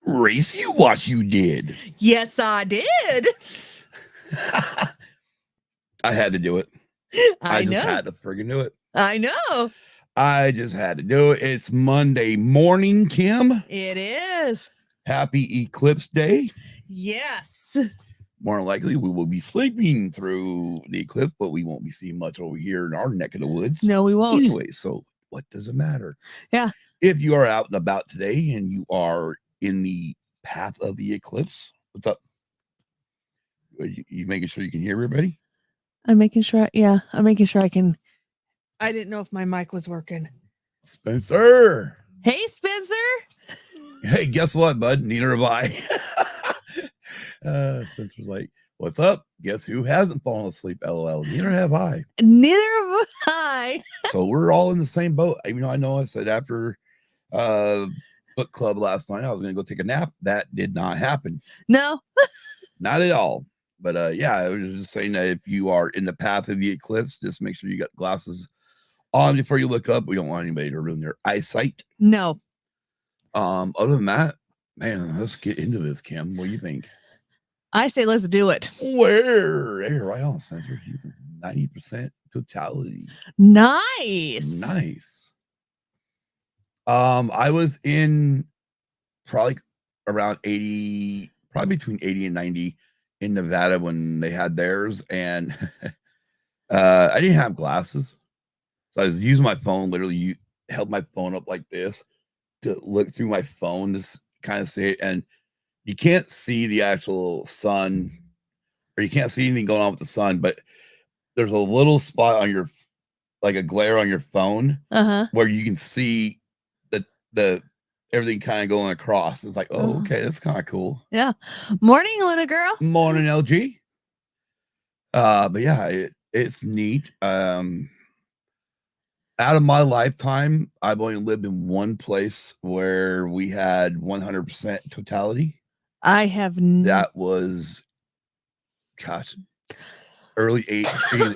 race you did. Yes, I did. I had to do it. I just had to friggin' do it. I know. I just had to do it. It's Monday morning, Kim. It is. Happy Eclipse Day. Yes. More than likely, we will be sleeping through the eclipse, but we won't be seeing much over here in our neck of the woods. No, we won't. Anyway, so what does it matter? Yeah. If you are out and about today and you are in the path of the eclipse, what's up? You making sure you can hear everybody? I'm making sure. Yeah, I'm making sure I can. I didn't know if my mic was working. Spencer. Hey, Spencer. Hey, guess what, bud? Neither have I. Spencer's like, what's up? Guess who hasn't fallen asleep? LOL. Neither have I. Neither have I. So we're all in the same boat. Even though I know I said after book club last night I was going to go take a nap. That did not happen. No. Not at all. But yeah, I was just saying that if you are in the path of the eclipse, just make sure you got glasses on before you look up. We don't want anybody to ruin their eyesight. No. Other than that, man, let's get into this, Kim. What do you think? I say let's do it. Where? Hey, right on, Spencer. 90% totality. Nice. Nice. I was in probably around 80, probably between 80 and 90 in Nevada when they had theirs, and I didn't have glasses, so I was using my phone. Literally, held my phone up like this to look through my phone to kind of see it, and you can't see the actual sun, or you can't see anything going on with the sun, but there's a little spot on your, like a glare on your phone, where you can see the everything kind of going across. It's like, oh, okay, that's kind of cool. Yeah. Morning, little girl. Morning, LG. But yeah, it's neat. Out of my lifetime, I've only lived in one place where we had 100% totality. I have that was, gosh, early 80, I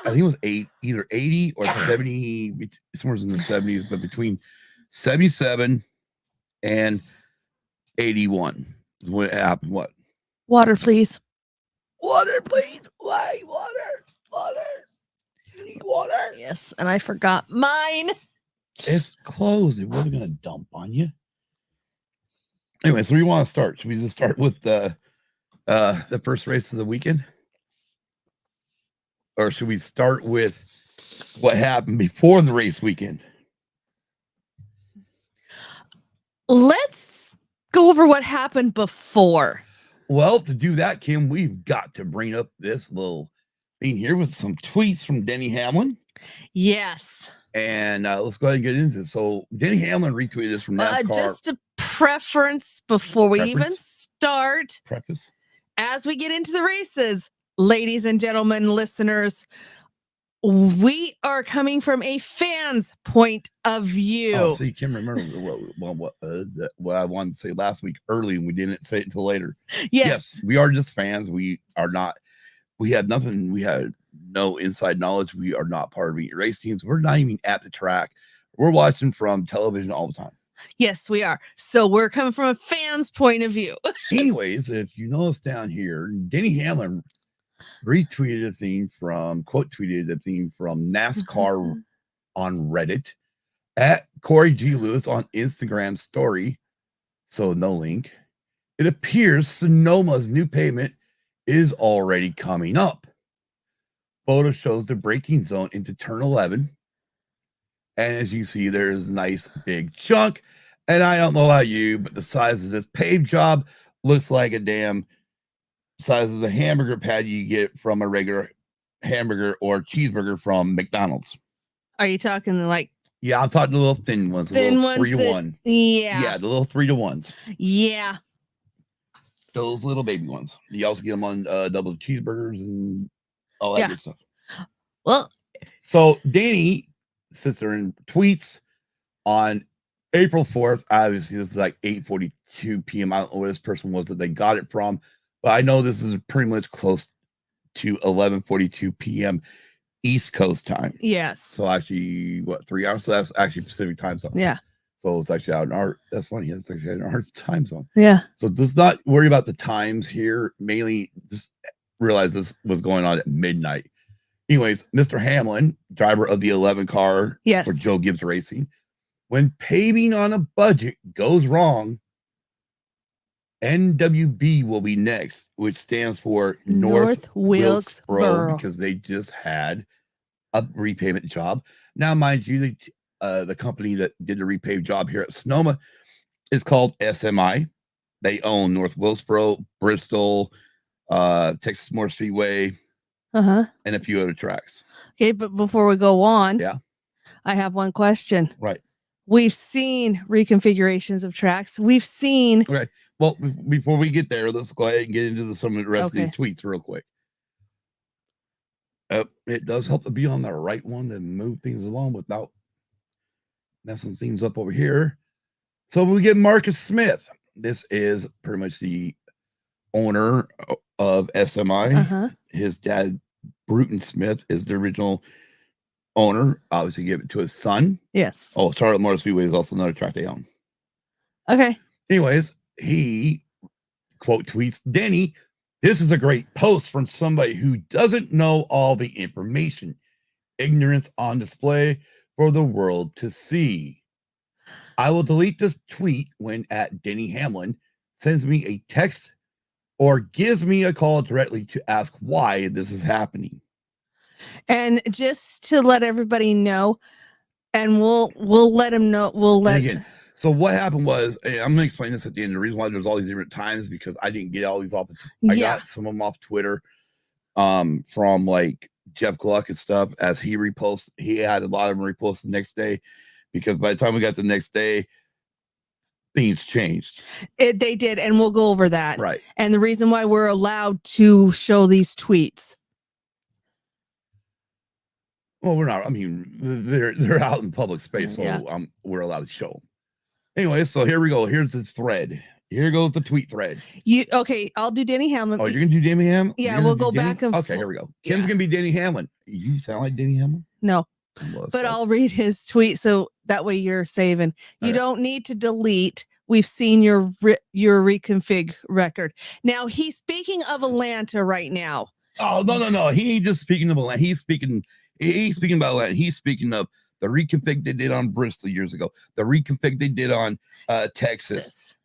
think it was either 80 or 70, somewhere in the 70s, but between 77 and 81 is when it happened. What? Water, please. Water, please. Why? Water. You need water. Yes, and I forgot mine. It's closed. It wasn't going to dump on you. Anyway, so we want to start. Should we just start with the first race of the weekend? Or should we start with what happened before the race weekend? Let's go over what happened before. Well, to do that, Kim, we've got to bring up this little thing here with some tweets from Denny Hamlin. Yes. And let's go ahead and get into it. So Denny Hamlin retweeted this from NASCAR. Just a preference before we even start. Preface. As we get into the races, ladies and gentlemen, listeners, we are coming from a fan's point of view. Oh, so you can remember what I wanted to say last week early, and we didn't say it until later. Yes, we are just fans. We are not. We had nothing. We had no inside knowledge. We are not part of any race teams. We're not even at the track. We're watching from television all the time. Yes, we are. So we're coming from a fan's point of view. Anyways, if you notice down here, Denny Hamlin retweeted a thing from, quote tweeted a thing from NASCAR on Reddit at Corey G. Lewis on Instagram story. So no link. It appears Sonoma's new pavement is already coming up. Photo shows the braking zone into turn 11. And as you see, there's a nice big chunk. And I don't know about you, but the size of this paved job looks like a damn size of the hamburger patty you get from a regular hamburger or cheeseburger from McDonald's. Are you talking like? Yeah, I'm talking the little thin ones, the little 3-to-1. Yeah, the little 3-to-1s. Yeah, those little baby ones. You also get them on double cheeseburgers and all that good stuff. Well, so Danny sits there and tweets on April 4th. Obviously, this is like 8:42 p.m. I don't know where this person was that they got it from, but I know this is pretty much close to 11:42 p.m. East Coast time. Yes. So actually, what, 3 hours? So that's actually Pacific time zone. Yeah. So it's actually out in our, that's funny. It's actually in our time zone. Yeah. So just not worry about the times here. Mainly just realize this was going on at midnight. Anyways, Mr. Hamlin, driver of the 11 car Yes. for Joe Gibbs Racing, when paving on a budget goes wrong, NWB will be next, which stands for North Wilkesboro, because they just had a repavement job. Now, mind you, the company that did the repave job here at Sonoma is called SMI. They own North Wilkesboro, Bristol, Texas Motor Speedway, and a few other tracks. Okay, but before we go on, yeah, I have one question. Right. We've seen reconfigurations of tracks. We've seen. Okay. Well, before we get there, let's go ahead and get into some of the rest of these tweets real quick. It does help to be on the right one to move things along without messing things up over here. So we get Marcus Smith. This is pretty much the owner of SMI. His dad, Bruton Smith, is the original owner. Obviously, gave it to his son. Yes. Oh, Charlotte Motor Speedway is also another track they own. Okay. Anyways, he quote tweets Denny. This is a great post from somebody who doesn't know all the information. Ignorance on display for the world to see. I will delete this tweet when at Denny Hamlin sends me a text or gives me a call directly to ask why this is happening. And just to let everybody know, and we'll let him know. We'll let. And again, so what happened was, I'm going to explain this at the end. The reason why there's all these different times because I didn't get all these off. I got some of them off Twitter, from like Jeff Gluck and stuff. As he reposts, he had a lot of them repost the next day, because by the time we got the next day, things changed. They did, and we'll go over that. Right. And the reason why we're allowed to show these tweets. Well, we're not. I mean, they're out in public space, so we're allowed to show them. Anyway, so here we go. Here's this thread. Here goes the tweet thread. Okay, I'll do Denny Hamlin. Oh, you're gonna do Denny Hamlin? Yeah, we'll go back and okay, here we go. Kim's gonna be Denny Hamlin. You sound like Denny Hamlin? No. But I'll read his tweet so that way you're saving. You don't need to delete. We've seen your reconfig record. Now he's speaking of Atlanta right now. Oh, no. He ain't just speaking of Atlanta. He's speaking about Atlanta. He's speaking of the reconfig they did on Bristol years ago, the reconfig they did on Texas,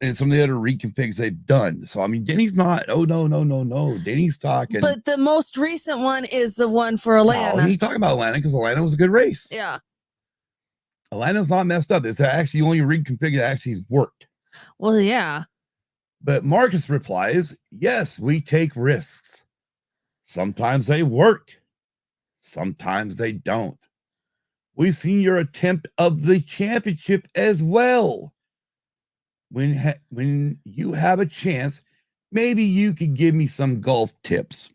and some of the other reconfigs they've done. So I mean, Denny's not. Oh no. Denny's talking. But the most recent one is the one for Atlanta. No, he talking about Atlanta because Atlanta was a good race. Yeah. Atlanta's not messed up. It's actually only reconfig that actually worked. Well, yeah. But Marcus replies, yes, we take risks. Sometimes they work. Sometimes they don't. We've seen your attempt of the championship as well. When you have a chance, maybe you could give me some golf tips.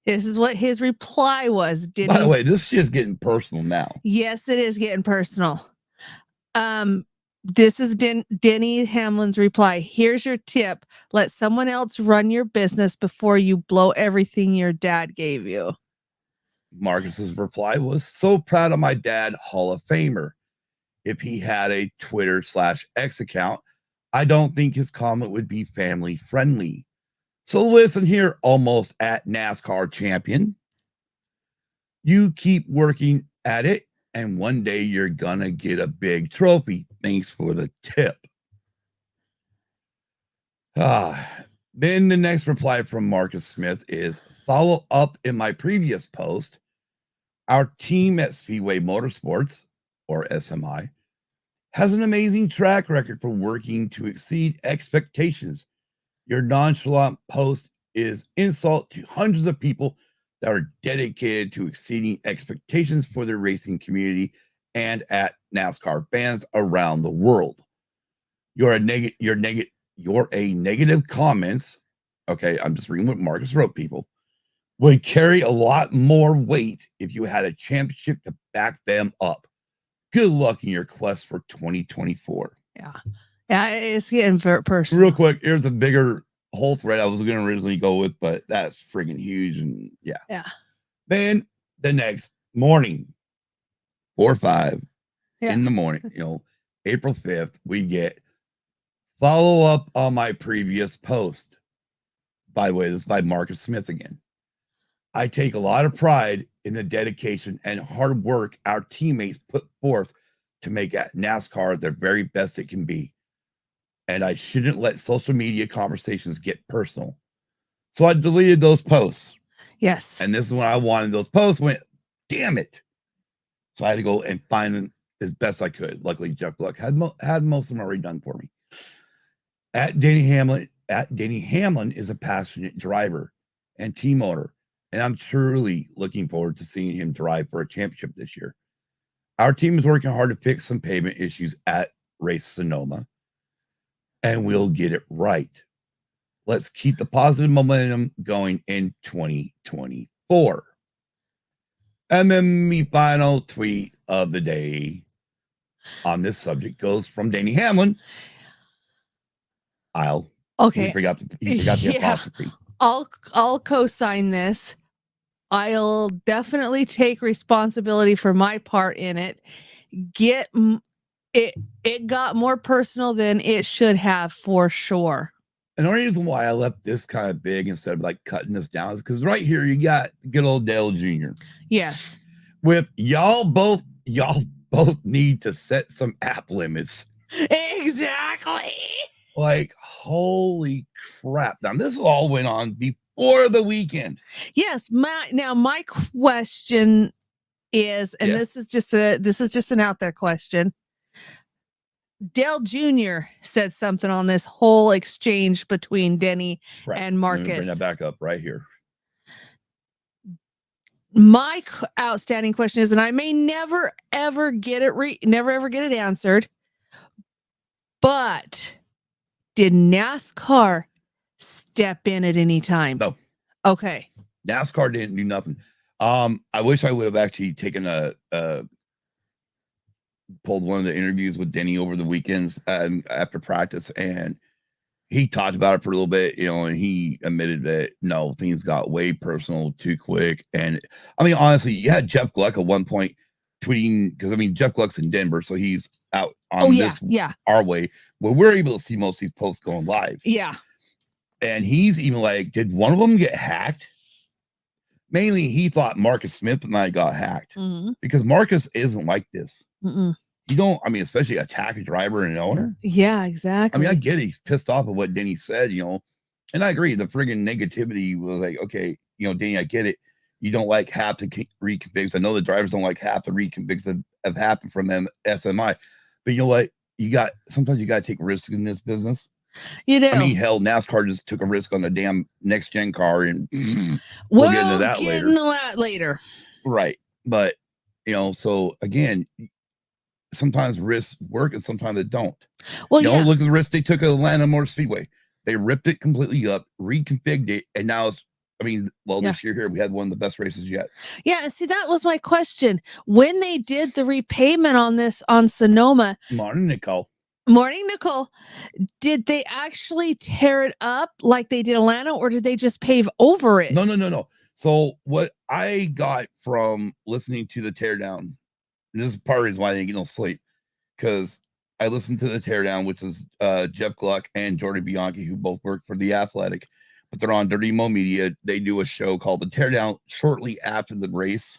This is what his reply was. By the way, this is getting personal now. Yes, it is getting personal. This is Denny Hamlin's reply. Here's your tip. Let someone else run your business before you blow everything your dad gave you. Marcus's reply was, so proud of my dad, Hall of Famer. If he had a Twitter/X account, I don't think his comment would be family friendly. So listen here, almost at NASCAR champion. You keep working at it, and one day you're gonna get a big trophy. Thanks for the tip. Then the next reply from Marcus Smith is, follow up in my previous post. Our team at Speedway Motorsports, or SMI, has an amazing track record for working to exceed expectations. Your nonchalant post is insult to hundreds of people that are dedicated to exceeding expectations for the racing community and at NASCAR fans around the world. Your negative comments. Okay, I'm just reading what Marcus wrote, people. Would carry a lot more weight if you had a championship to back them up. Good luck in your quest for 2024. Yeah, it's getting very personal. Real quick, here's a bigger whole thread I was going to originally go with, but that's friggin' huge. And yeah. Then the next morning, 4 or 5 in the morning, April 5th, we get follow up on my previous post. By the way, this is by Marcus Smith again. I take a lot of pride in the dedication and hard work our teammates put forth to make NASCAR their very best it can be. And I shouldn't let social media conversations get personal. So I deleted those posts. Yes. And this is when I wanted those posts, went, damn it. So I had to go and find them as best I could. Luckily, Jeff Gluck had most of them already done for me. Denny Hamlin is a passionate driver and team owner, and I'm truly looking forward to seeing him drive for a championship this year. Our team is working hard to fix some pavement issues at Race Sonoma, and we'll get it right. Let's keep the positive momentum going in 2024. And then the final tweet of the day on this subject goes from Denny Hamlin. He forgot the apostrophe. I'll co-sign this. I'll definitely take responsibility for my part in it. It got more personal than it should have, for sure. And the only reason why I left this kind of big instead of like cutting this down is because right here you got good old Dale Jr. Yes. With y'all both need to set some app limits. Exactly. Like, holy crap. Now, this all went on before the weekend. Yes. My question is, and this is just an out there question. Dale Jr. said something on this whole exchange between Denny and Marcus. Let me bring that back up right here. My outstanding question is, and I may never ever get it answered, but did NASCAR step in at any time? No. Okay. NASCAR didn't do nothing. I wish I would have actually taken pulled one of the interviews with Denny over the weekends after practice, and he talked about it for a little bit, and he admitted that no, things got way personal too quick. And I mean, honestly, you had Jeff Gluck at one point tweeting, because I mean, Jeff Gluck's in Denver, so he's out on our way, where we're able to see most of these posts going live. Yeah. And he's even like, did one of them get hacked? Mainly, he thought Marcus Smith and I got hacked because Marcus isn't like this. You don't, I mean, especially attack a driver and an owner. Yeah, exactly. I mean, I get it. He's pissed off at what Denny said, and I agree. The friggin' negativity was like, okay, Denny, I get it. You don't like half the reconfigs. I know the drivers don't like half the reconfigs that have happened from them SMI, but you know what? Sometimes you got to take risks in this business. You know, I mean, hell, NASCAR just took a risk on the damn next gen car, and we'll get into that later. Right. But, so again, sometimes risks work and sometimes they don't. Well, look at the risk they took at Atlanta Motor Speedway. They ripped it completely up, reconfigured it, and now it's, this year here, we had one of the best races yet. Yeah, see, that was my question. When they did the repavement on Sonoma. Morning, Nicole. Did they actually tear it up like they did Atlanta, or did they just pave over it? No. So what I got from listening to the teardown, and this is part of the reason why I didn't get no sleep, because I listened to the teardown, which is Jeff Gluck and Jordan Bianchi, who both work for The Athletic, but they're on Dirty Mo Media. They do a show called The Teardown shortly after the race.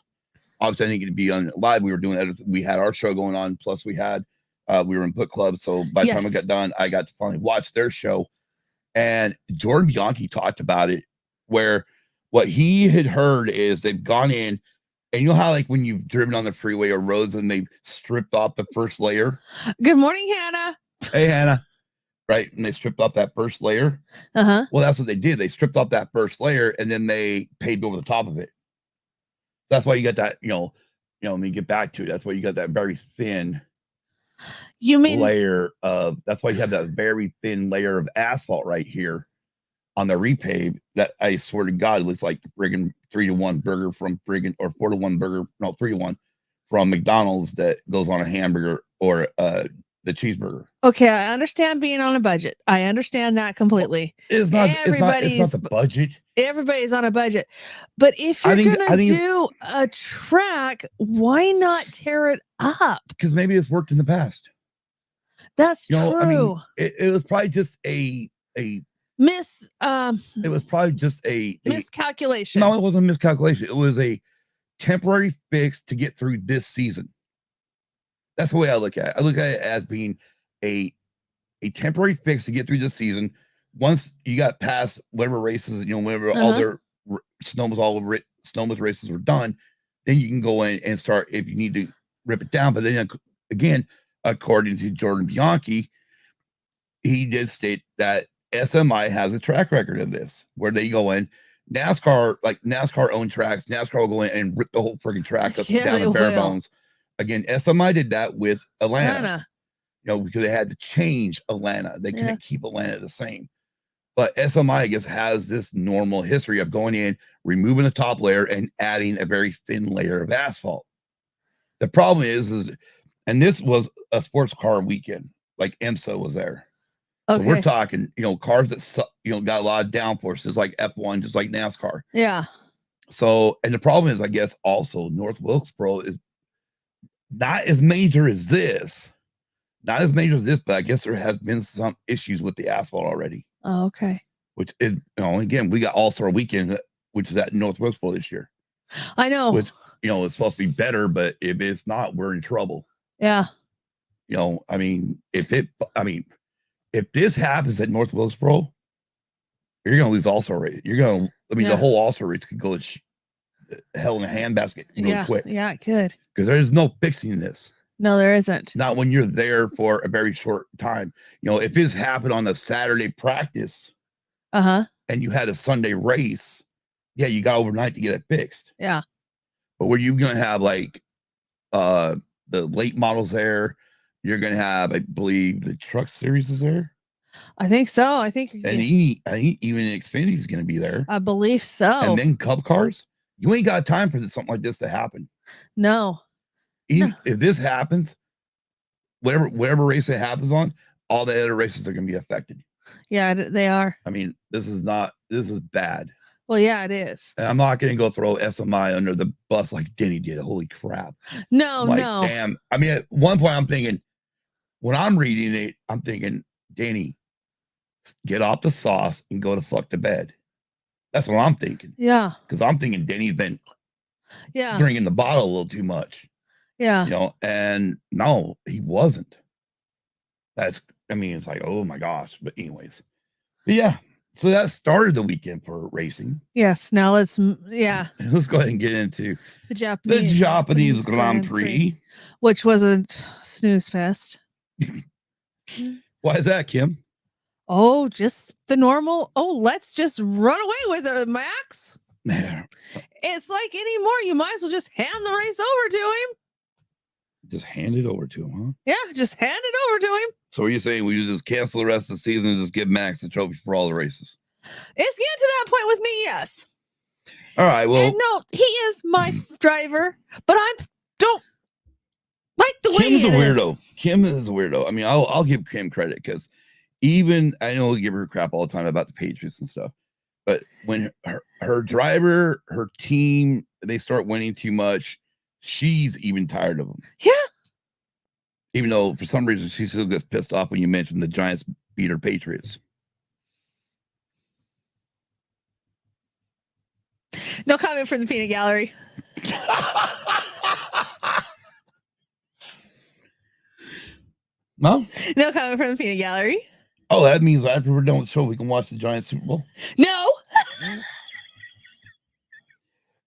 Obviously, I didn't get to be on live. We were doing edits. We had our show going on, plus we were in book club. So by the time I got done, I got to finally watch their show. And Jordan Bianchi talked about it, where what he had heard is they've gone in, and you know how like when you've driven on the freeway or roads and they've stripped off the first layer? Good morning, Hannah. Hey, Hannah. Right. And they stripped off that first layer. Well, that's what they did. They stripped off that first layer and then they paved over the top of it. That's why you got that, let me get back to it. That's why you got that very thin layer of, that's why you have that very thin layer of asphalt right here on the repave that I swear to God looks like friggin' 3-to-1 burger from friggin' or 4-to-1 burger, no, 3-to-1 from McDonald's that goes on a hamburger or the cheeseburger. Okay, I understand being on a budget. I understand that completely. It's not the budget. Everybody's on a budget. But if you're gonna do a track, why not tear it up? Because maybe it's worked in the past. That's You know, true. I mean, it was probably just a it was probably just a miscalculation. no, it wasn't a miscalculation. It was a temporary fix to get through this season. That's the way I look at it. I look at it as being a temporary fix to get through this season. Once you got past whatever races, whenever all their snowmobile races were done, then you can go in and start if you need to rip it down. But then again, according to Jordan Bianchi, he did state that SMI has a track record of this, where they go in. NASCAR owned tracks. NASCAR will go in and rip the whole freaking track up down to bare bones. Again, SMI did that with Atlanta. Because they had to change Atlanta. They couldn't keep Atlanta the same. But SMI, I guess, has this normal history of going in, removing the top layer, and adding a very thin layer of asphalt. The problem is and this was a sports car weekend, like IMSA was there. Okay. So we're talking, cars that, got a lot of downforces, like F1, just like NASCAR. Yeah. So, and the problem is, I guess, also North Wilkesboro is not as major as this. Not as major as this, but I guess there has been some issues with the asphalt already. Oh, okay. Which is, again, we got All-Star Weekend, which is at North Wilkesboro this year. I know. Which, it's supposed to be better, but if it's not, we're in trouble. Yeah. If this happens at North Wilkesboro, you're going to lose All-Star race. You're going to, the whole All-Star race could go to hell in a handbasket really quick. Yeah, it could. Because there's no fixing this. No, there isn't. Not when you're there for a very short time. If this happened on a Saturday practice, and you had a Sunday race, you got overnight to get it fixed. Yeah. But were you going to have the late models there? You're going to have, I believe, the truck series is there. I think so. I think I think even Xfinity is going to be there. I believe so. And then Cup cars. You ain't got time for something like this to happen. No. If this happens, whatever race it happens on, all the other races are going to be affected. Yeah, they are. This is bad. Well, yeah, it is. And I'm not going to go throw SMI under the bus like Denny did. Holy crap. No. Damn. At one point I'm thinking, when I'm reading it, I'm thinking, Denny, get off the sauce and go to fuck to bed. That's what I'm thinking. Yeah. Because I'm thinking Denny's been drinking the bottle a little too much. Yeah. And no, he wasn't. It's like, oh my gosh. But anyways. But yeah. So that started the weekend for racing. Yes. Now let's go ahead and get into the Japanese Grand Prix. Which was a snooze fest. Why is that, Kim? Oh, just the normal. Oh, let's just run away with it, Max. It's like anymore. You might as well just hand the race over to him. Just hand it over to him, huh? Yeah, just hand it over to him. So are you saying we just cancel the rest of the season and just give Max the trophy for all the races? It's getting to that point with me, yes. All right, well. And no, he is my driver, but I don't like the way Kim's a weirdo. Kim is a weirdo. I'll give Kim credit because I know we give her crap all the time about the Patriots and stuff, but when her driver, her team, they start winning too much, she's even tired of them. Yeah. Even though for some reason she still gets pissed off when you mention the Giants beat her Patriots. No comment from the peanut gallery. No? No comment from the peanut gallery. Oh, that means after we're done with the show, we can watch the Giants Super Bowl? No.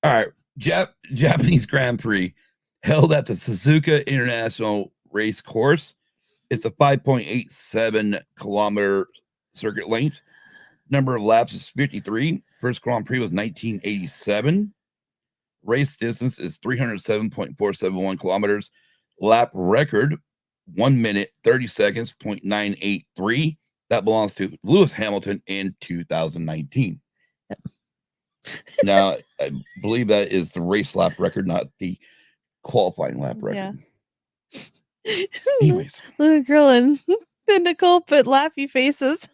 All right. Japanese Grand Prix held at the Suzuka International Race Course. It's a 5.87 kilometer circuit length. Number of laps is 53. First Grand Prix was 1987. Race distance is 307.471 kilometers. Lap record, 1 minute, 30 seconds, 0.983. That belongs to Lewis Hamilton in 2019. Yep. Now, I believe that is the race lap record, not the qualifying lap record. Yeah. Anyways. Little girl and Nicole put laughy faces.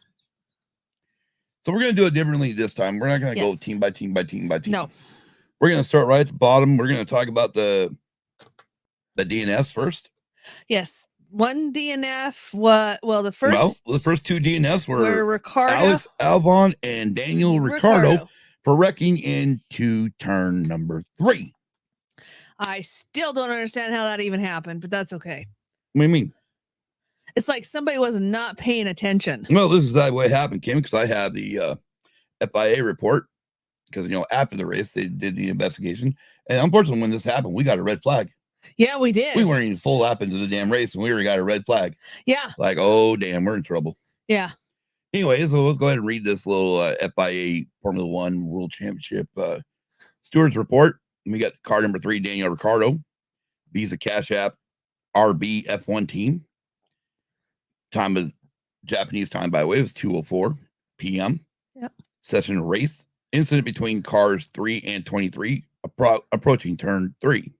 So we're going to do it differently this time. We're not going to go team by team by team by team. No. We're going to start right at the bottom. We're going to talk about the DNS first. Yes. one DNF. What? Well, the first two DNFs were Ricardo, Alex Albon and Daniel Ricciardo for wrecking into turn number 3. I still don't understand how that even happened, but that's okay. What do you mean? It's like somebody was not paying attention. Well, this is exactly what happened, Kim, because I had the FIA report. Because, after the race, they did the investigation. And unfortunately, when this happened, we got a red flag. Yeah, we did. We weren't even full lap into the damn race, and we already got a red flag. Yeah. Like, oh, damn, we're in trouble. Yeah. Anyway, so let's go ahead and read this little FIA Formula One World Championship stewards report. We got car number 3, Daniel Ricciardo, Visa Cash App, RB F1 team. Time of Japanese time, by the way, was 2:04 p.m. Yep. Session race. Incident between cars 3 and 23 approaching turn 3.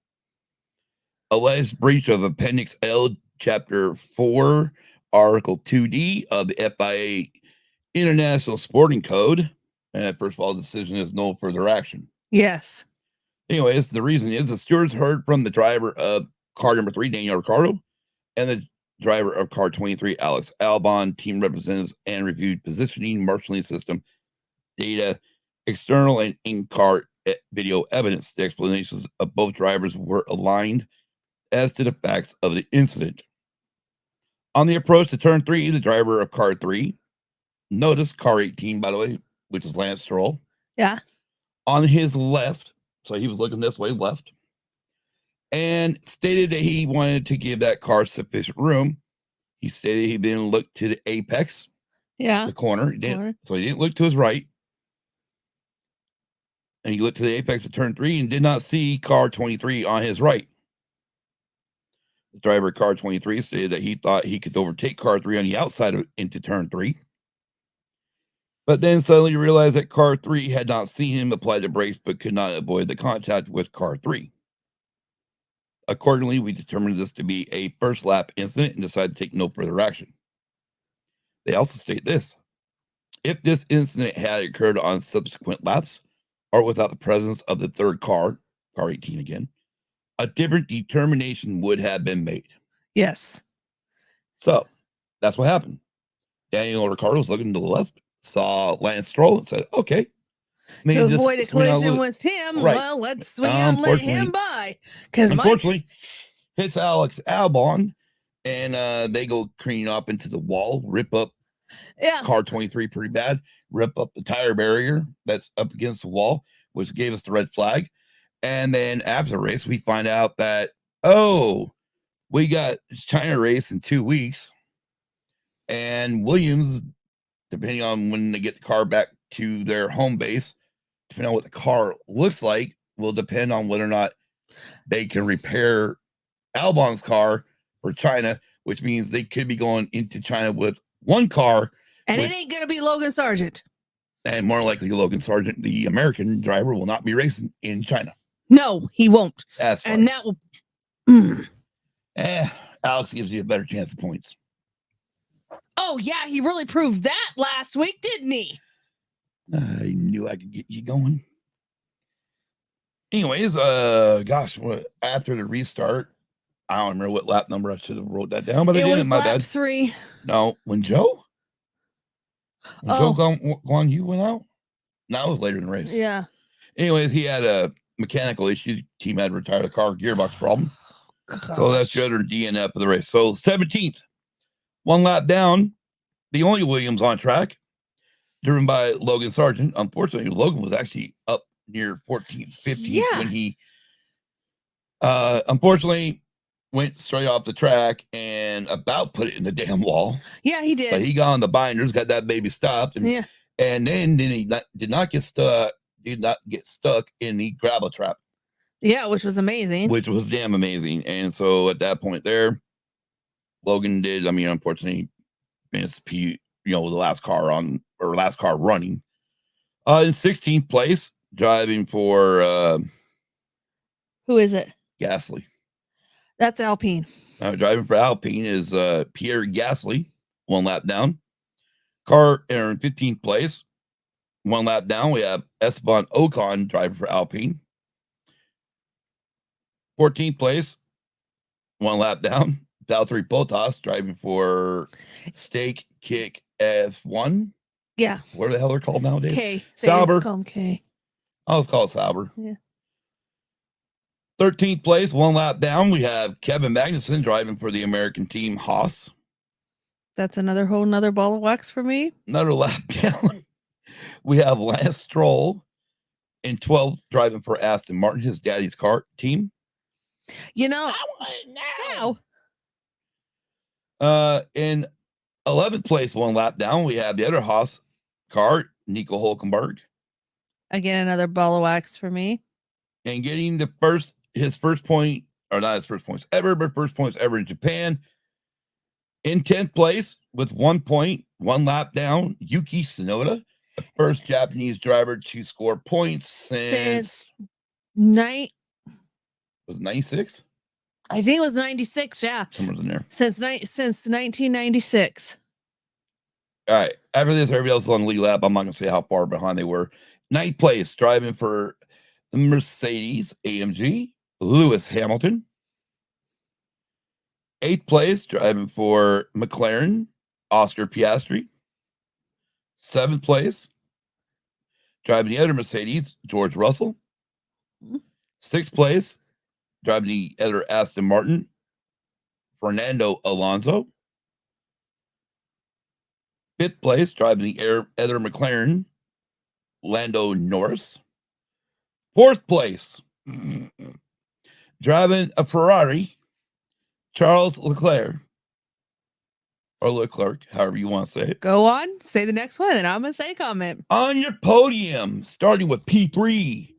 Alleged breach of Appendix L, Chapter 4, Article 2D of the FIA International Sporting Code. And first of all, the decision is no further action. Yes. Anyways, the reason is the stewards heard from the driver of car number 3, Daniel Ricciardo, and the driver of car 23, Alex Albon, team representatives, and reviewed positioning, marshalling system, data, external and in-car video evidence. The explanations of both drivers were aligned as to the facts of the incident. On the approach to turn 3, the driver of car 3 noticed car 18, by the way, which is Lance Stroll. Yeah. On his left, so he was looking this way, left, and stated that he wanted to give that car sufficient room. He stated he didn't look to the apex, the corner. So he didn't look to his right. And he looked to the apex of turn 3 and did not see car 23 on his right. The driver of car 23 stated that he thought he could overtake car 3 on the outside into turn 3. But then suddenly realized that car 3 had not seen him apply the brakes but could not avoid the contact with car 3. Accordingly, we determined this to be a first lap incident and decided to take no further action. They also state this: if this incident had occurred on subsequent laps or without the presence of the third car 18 again, a different determination would have been made. Yes. So that's what happened. Daniel Ricciardo was looking to the left, saw Lance Stroll, and said, okay. To avoid a collision with him, right. Well, let's swing out and let him by. Because unfortunately, hits Alex Albon, and they go careening up into the wall, rip up car 23 pretty bad, rip up the tire barrier that's up against the wall, which gave us the red flag. And then after the race, we find out that, we got China race in 2 weeks. And Williams, depending on when they get the car back to their home base, depending on what the car looks like, will depend on whether or not they can repair Albon's car for China, which means they could be going into China with one car. And it ain't going to be Logan Sargent. And more likely, Logan Sargent, the American driver, will not be racing in China. No, he won't. That's fine. And that will. Alex gives you a better chance of points. Oh, yeah, he really proved that last week, didn't he? I knew I could get you going. Anyways, after the restart, I don't remember what lap number. I should have wrote that down, but I didn't. My bad. 3. No, when Joe Guan Yu went out? No, it was later in the race. Yeah. Anyways, he had a mechanical issue. Team had to retire the car, gearbox problem. So that's the other DNF of the race. So 17th, one lap down, the only Williams on track, driven by Logan Sargent. Unfortunately, Logan was actually up near 14th, 15th when he unfortunately went straight off the track and about put it in the damn wall. Yeah, he did. But he got on the binders, got that baby stopped, and then he did not get stuck in the gravel trap. Yeah, which was amazing. Which was damn amazing. And so at that point there, Logan did, unfortunately, missed the last car running. In 16th place, driving for who is it? Gasly. That's Alpine. Driving for Alpine is Pierre Gasly, one lap down. Car in 15th place, one lap down. We have Esteban Ocon driving for Alpine. 14th place, one lap down. Valtteri Bottas driving for Steak Kick F1. Yeah. What the hell they're called nowadays? K. Sauber. Call him K. I'll just call it Sauber. Yeah. 13th place, one lap down, we have Kevin Magnussen driving for the American team Haas. That's another ball of wax for me. Another lap down, we have Lance Stroll in 12th driving for Aston Martin, his daddy's car team. You know, in 11th place, one lap down, we have the other Haas car, Nico Hulkenberg. Again, another ball of wax for me. And getting his first point, or not his first points ever, but first points ever in Japan. In 10th place with 1 point, one lap down, Yuki Tsunoda, the first Japanese driver to score points since was 96? I think it was 96, yeah. Somewhere in there. Since 1996. All right. After this, everybody else is on the lead lap. I'm not going to say how far behind they were. 9th place, driving for the Mercedes AMG, Lewis Hamilton. 8th place, driving for McLaren, Oscar Piastri. 7th place, driving the other Mercedes, George Russell. 6th place, driving the other Aston Martin, Fernando Alonso. 5th place, driving the other McLaren, Lando Norris. 4th place, driving a Ferrari, Charles Leclerc. Or Leclerc, however you want to say it. Go on, say the next one, and I'm going to say comment. On your podium, starting with P3,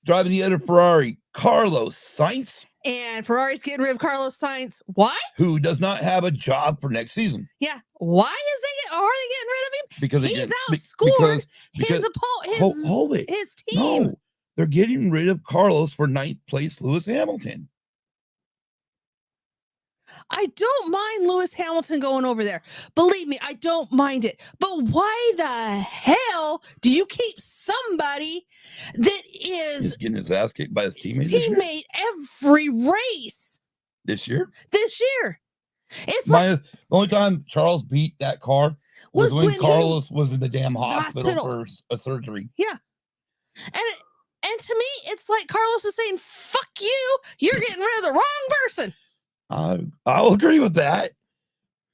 driving the other Ferrari, Carlos Sainz. And Ferrari's getting rid of Carlos Sainz. Why? Who does not have a job for next season. Yeah. Why are they getting rid of him? Because he's outscored his team. No, they're getting rid of Carlos for 9th place Lewis Hamilton. I don't mind Lewis Hamilton going over there. Believe me, I don't mind it. But why the hell do you keep somebody that is getting his ass kicked by his teammate every race this year? It's the only time Charles beat that car was when Carlos was in the damn hospital for a surgery. Yeah. And to me, it's like Carlos is saying, fuck you, you're getting rid of the wrong person. I'll agree with that.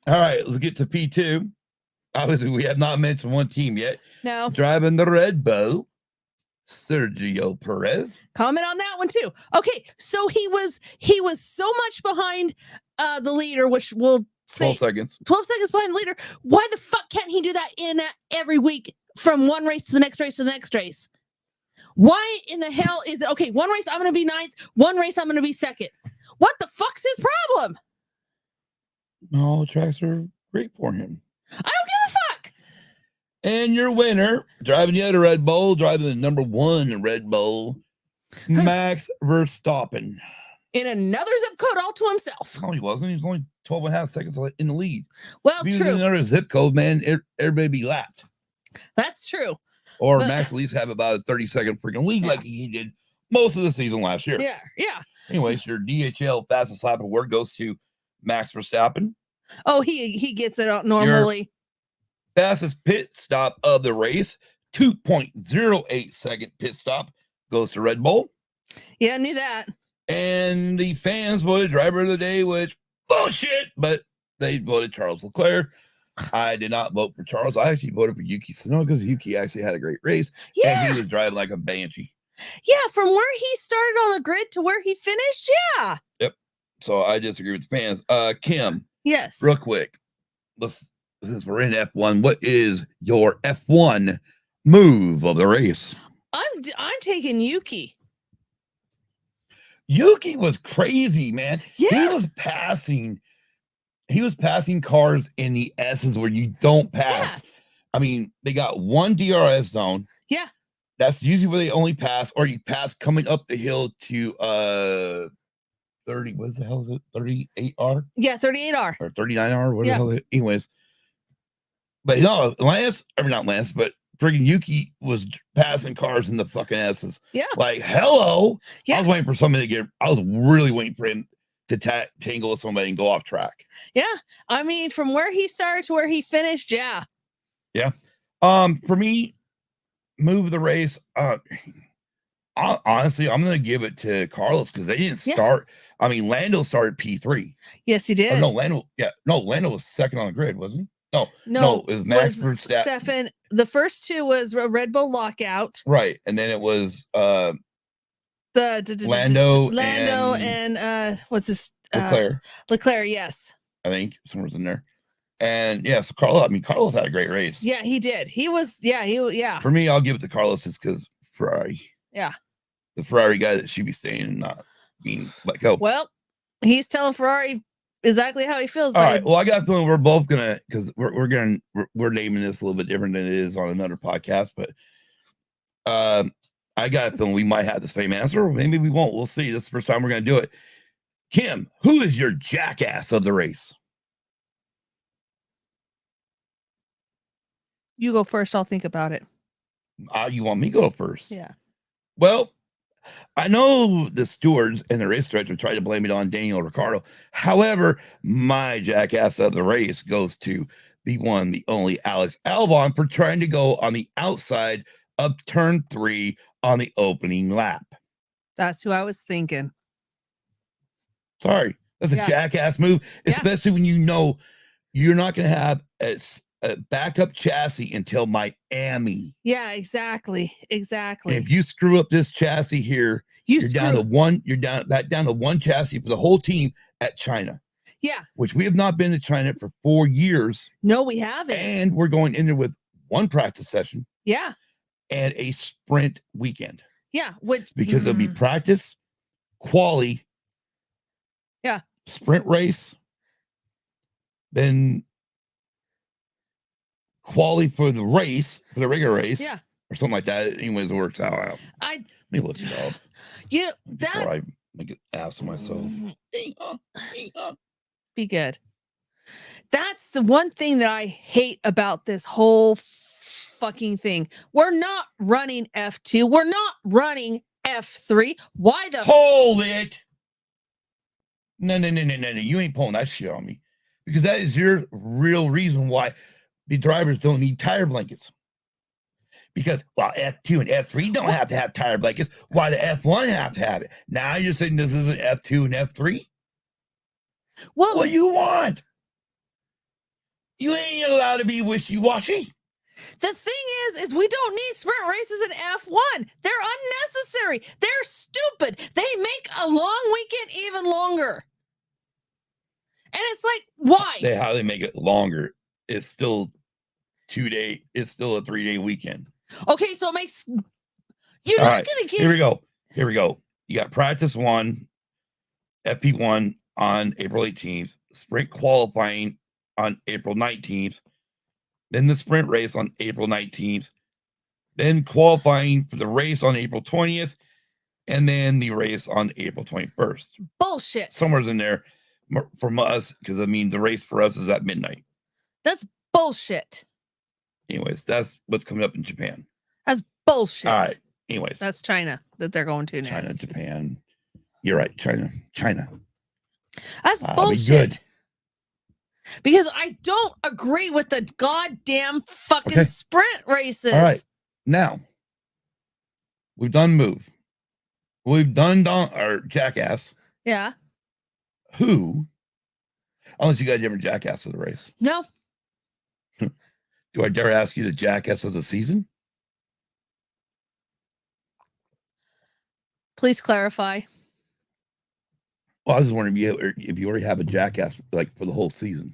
All right, let's get to P2. Obviously, we have not mentioned one team yet. No. Driving the Red Bull, Sergio Perez. Comment on that one too. Okay, so he was so much behind the leader, which will say 12 seconds. 12 seconds behind the leader. Why the fuck can't he do that in every week from one race to the next race to the next race? Why in the hell is it okay? One race I'm going to be 9th, one race I'm going to be 2nd. What the fuck's his problem? No, tracks are great for him. I don't give a fuck. And your winner, driving the other Red Bull, driving the number 1 Red Bull, Max Verstappen. In another zip code all to himself. No, he wasn't. He was only 12 and a half seconds in the lead. Well, if he true. was in another zip code, man, everybody be lapped. That's true. Or Max at least have about a 30-second freaking lead like he did most of the season last year. Yeah. Anyways, your DHL fastest lap award goes to Max Verstappen. Oh, he gets it out normally. Your fastest pit stop of the race, 2.08 second pit stop, goes to Red Bull. Yeah, I knew that. And the fans voted driver of the day, which bullshit, but they voted Charles Leclerc. I did not vote for Charles. I actually voted for Yuki Tsunoda because Yuki actually had a great race. Yeah. And he was driving like a banshee. Yeah, from where he started on the grid to where he finished. Yeah. Yep. So I disagree with the fans. Kim. Yes. Real quick. Since we're in F1, what is your F1 move of the race? I'm taking Yuki. Yuki was crazy, man. Yeah. He was passing cars in the S's where you don't pass. Yes. I mean, they got one DRS zone. Yeah. That's usually where they only pass, or you pass coming up the hill to 30. What the hell is it? 38R? Yeah, 38R. Or 39R, what the hell? Anyways. But no, not Lance, but friggin' Yuki was passing cars in the fucking S's. Yeah. Like, hello. Yeah. I was waiting for somebody I was really waiting for him to tangle with somebody and go off track. Yeah. I mean, from where he started to where he finished, yeah. Yeah. For me, move of the race. Honestly, I'm gonna give it to Carlos because they didn't start. I mean, Lando started P3. Yes, he did. Oh, no, Lando. Yeah, no, Lando was second on the grid, wasn't he? No, it was Max Verstappen. Stefan. The first two was a Red Bull lockout, right, and then it was Lando Lando and what's this? Leclerc. Leclerc, yes. I think somewhere's in there. And yeah, so Carlos. I mean, Carlos had a great race. Yeah, he did. He was. Yeah. For me, I'll give it to Carlos just because Ferrari. Yeah. The Ferrari guy that should be staying and not being let go. Well, he's telling Ferrari exactly how he feels. All right. Well, I got a feeling we're both gonna because we're naming this a little bit different than it is on another podcast, but I got a feeling we might have the same answer. Maybe we won't. We'll see. This is the first time we're gonna do it. Kim, who is your jackass of the race? You go first. I'll think about it. You want me to go first? Yeah. Well, I know the stewards and the race director tried to blame it on Daniel Ricciardo. However, my jackass of the race goes to the one, the only Alex Albon for trying to go on the outside of turn 3 on the opening lap. That's who I was thinking. Sorry, that's a jackass move, especially when you know you're not going to have a backup chassis until Miami. Yeah, exactly. And if you screw up this chassis here, you're down to one chassis for the whole team at China. Yeah. Which we have not been to China for 4 years. No, we haven't. And we're going in there with one practice session. Yeah. And a sprint weekend. Yeah. Because it'll be practice, quali. Yeah. Sprint race. Then quali for the race, for the regular race. Yeah. Or something like that. Anyways, it works out. Let me look it up. Before I make an ass of myself. Be good. That's the one thing that I hate about this whole fucking thing. We're not running F2. We're not running F3. Why the hold it? No. You ain't pulling that shit on me. Because that is your real reason why the drivers don't need tire blankets. Because F2 and F3 don't have to have tire blankets. Why the F1 have to have it? Now you're saying this isn't F2 and F3? Well, what do you want? You ain't allowed to be wishy-washy. The thing is we don't need sprint races in F1. They're unnecessary. They're stupid. They make a long weekend even longer. And it's like, why? How they make it longer. It's still 2 day. It's still a 3 day weekend. Okay, so it makes you're all not right, gonna get. Here we go. You got practice 1, FP1 on April 18th, sprint qualifying on April 19th, then the sprint race on April 19th, then qualifying for the race on April 20th, and then the race on April 21st. Bullshit. Somewhere's in there from us, because I mean the race for us is at midnight. That's bullshit. Anyways, that's what's coming up in Japan. That's bullshit. All right. Anyways. That's China that they're going to next. China, Japan. You're right. China. That's bullshit. Good. Because I don't agree with the goddamn fucking sprint races. All right. Now, we've done move. We've done our jackass. Yeah. Who? Unless you got a different jackass for the race. No. Do I dare ask you the jackass of the season? Please clarify. Well, I was wondering if you already have a jackass like for the whole season.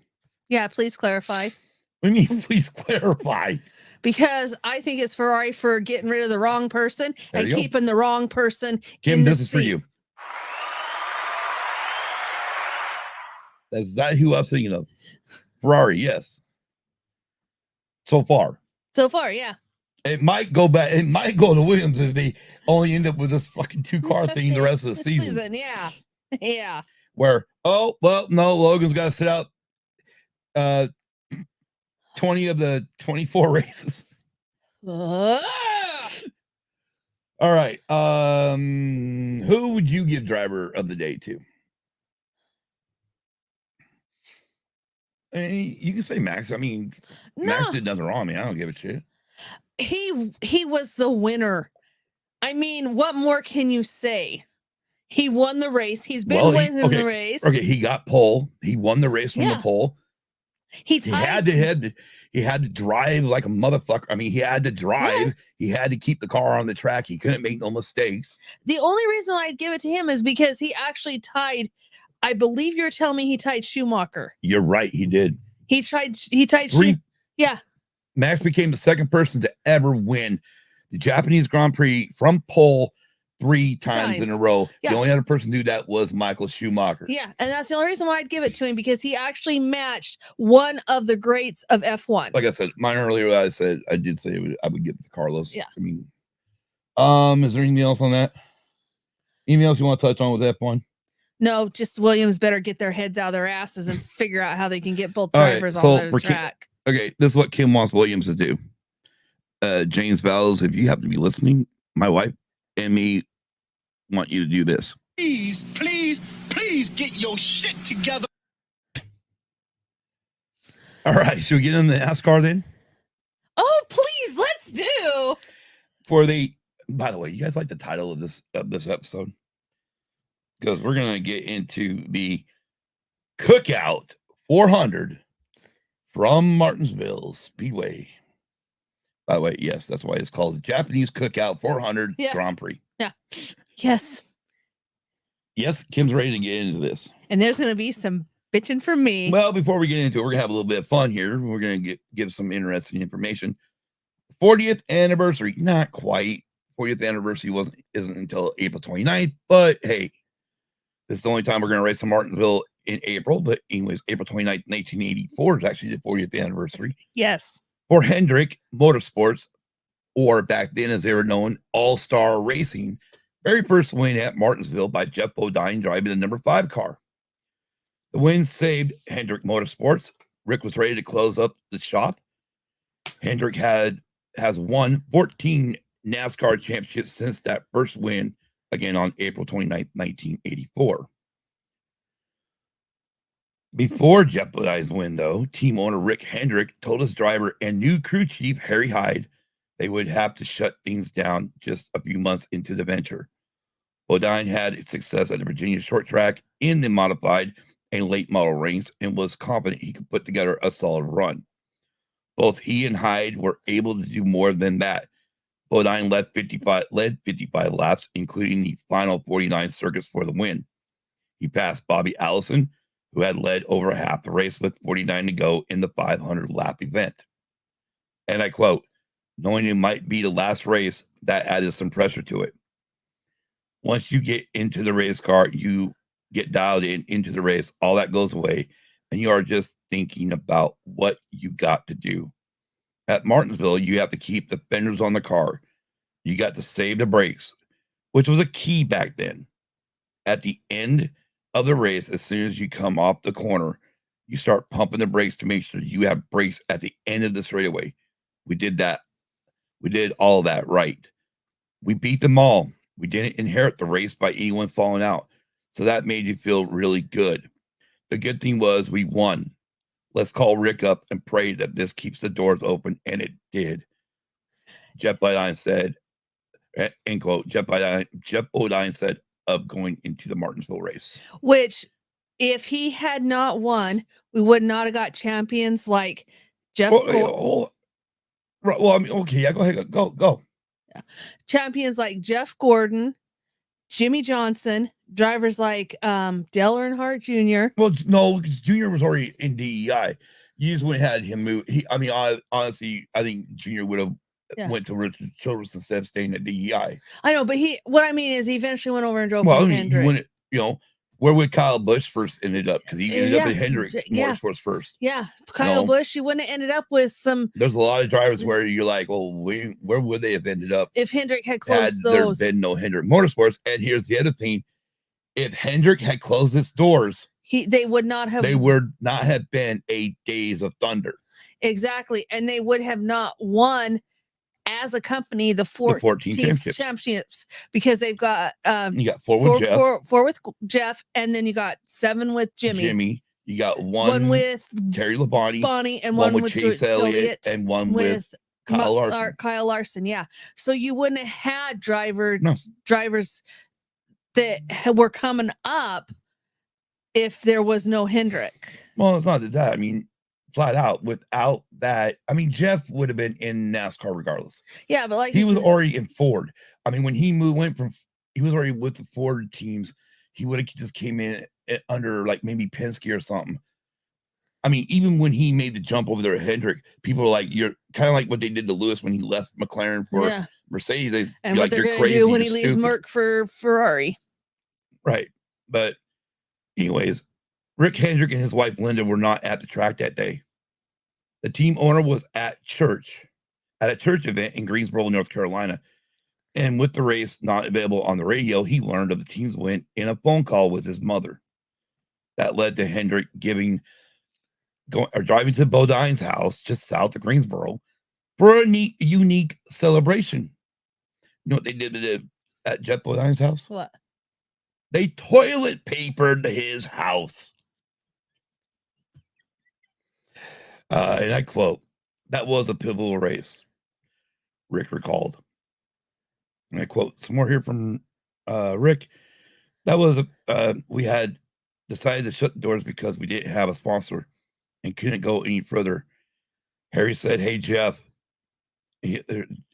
Yeah, please clarify. What do you mean, please clarify? Because I think it's Ferrari for getting rid of the wrong person and keeping the wrong person. Kim, this is for you. Is that who I'm thinking of? Ferrari, yes. So far, yeah. It might go back. It might go to Williams if they only end up with this fucking 2-car thing the rest of the season. Yeah. Where, no, Logan's got to sit out 20 of the 24 races. All right. Who would you give driver of the day to? You can say Max. I mean, Max did nothing wrong. I mean, I don't give a shit. He was the winner. I mean, what more can you say? He won the race. He's been winning the race. Okay, he got pole. He won the race from the pole. He had to drive like a motherfucker. I mean, he had to drive. Yeah. He had to keep the car on the track. He couldn't make no mistakes. The only reason I'd give it to him is because he actually tied. I believe you're telling me he tied Schumacher. You're right. He did. He tied three. Yeah. Max became the second person to ever win the Japanese Grand Prix from pole 3 times in a row. Yeah. The only other person to do that was Michael Schumacher. Yeah, and that's the only reason why I'd give it to him, because he actually matched one of the greats of F1. Like I said, mine earlier, I did say I would give it to Carlos. Yeah. I mean, is there anything else on that? Anything else you want to touch on with F1? No, just Williams better get their heads out of their asses and figure out how they can get both drivers on the track. Okay, this is what Kim wants Williams to do. James Valles, if you happen to be listening, my wife and me want you to do this. Please get your shit together. All right, should we get in the NASCAR then? Oh, please, let's do. By the way, you guys like the title of this episode? Because we're gonna get into the Cookout 400 from Martinsville Speedway. By the way, yes, that's why it's called the Japanese Cookout 400 Grand Prix. Yeah. Yes. Yes, Kim's ready to get into this. And there's going to be some bitching from me. Well, before we get into it, we're going to have a little bit of fun here. We're going to give some interesting information. 40th anniversary, not quite. 40th anniversary isn't until April 29th, but hey, this is the only time we're going to race in Martinsville in April. But anyways, April 29th, 1984 is actually the 40th anniversary. Yes. For Hendrick Motorsports, or back then as they were known, All-Star Racing, very first win at Martinsville by Jeff Bodine driving the number 5 car. The win saved Hendrick Motorsports. Rick was ready to close up the shop. Hendrick has won 14 NASCAR championships since that first win, again on April 29th, 1984. Before Jeff Bodine's win, though, team owner Rick Hendrick told his driver and new crew chief Harry Hyde they would have to shut things down just a few months into the venture. Bodine had success at the Virginia short track in the modified and late model ranks and was confident he could put together a solid run. Both he and Hyde were able to do more than that. Bodine led 55 laps, including the final 49 circuits for the win. He passed Bobby Allison, who had led over half the race with 49 to go in the 500 lap event. And I quote, knowing it might be the last race, that added some pressure to it. Once you get into the race car, you get dialed into the race, all that goes away, and you are just thinking about what you got to do. At Martinsville, you have to keep the fenders on the car. You got to save the brakes, which was a key back then. At the end of the race, as soon as you come off the corner, you start pumping the brakes to make sure you have brakes at the end of the straightaway. We did that. We did all of that right. We beat them all. We didn't inherit the race by anyone falling out. So that made you feel really good. The good thing was we won. Let's call Rick up and pray that this keeps the doors open. And it did. Jeff Bodine said, end quote, Jeff Bodine said of going into the Martinsville race. Which, if he had not won, we would not have got champions like Jeff. Well, I mean, okay, yeah, go ahead, go. Yeah. Champions like Jeff Gordon, Jimmy Johnson, drivers like Dale Earnhardt Jr. Well, no, because Jr. was already in DEI. You just wouldn't have had him move. Honestly, I think Jr. would have went to Richard Childress instead of staying at DEI. I know, but what I mean is he eventually went over and drove for Hendrick. Where would Kyle Busch first ended up? Because he ended up at Hendrick Motorsports first. Yeah, Kyle Busch, you wouldn't have ended up with some. There's a lot of drivers where you're like, well, where would they have ended up if Hendrick had closed those? Had there been no Hendrick Motorsports? And here's the other thing: if Hendrick had closed its doors, they would not have. They would not have been 8 days of thunder. Exactly, and they would have not won as a company the 14 championships because they've got you got 4 with Jeff, 4 with Jeff, and then you got 7 with Jimmy. You got one with Terry Labonte, Bonnie, and one one with with Chase Elliott, and one with Kyle Larson. Kyle Larson, yeah. So you wouldn't have had drivers that were coming up if there was no Hendrick. Well, it's not that. I mean, flat out, without that, I mean, Jeff would have been in NASCAR regardless. Yeah, but like he was already in Ford. I mean, when he went from, he was already with the Ford teams. He would have just came in under like maybe Penske or something. I mean, even when he made the jump over there at Hendrick, people were like, "You're kind of like what they did to Lewis when he left McLaren for Mercedes." And what they're going to do when he leaves Merc for Ferrari. Right. But anyways, Rick Hendrick and his wife Linda were not at the track that day. The team owner was at a church event in Greensboro, North Carolina. And with the race not available on the radio, he learned of the team's win in a phone call with his mother. That led to Hendrick driving to Bodine's house just south of Greensboro for a unique celebration. You know what they did at Jeff Bodine's house? What? They toilet papered his house. And I quote, "That was a pivotal race," Rick recalled. And I quote some more here from Rick. "That was we had decided to shut the doors because we didn't have a sponsor and couldn't go any further. Harry said, 'Hey, Jeff.'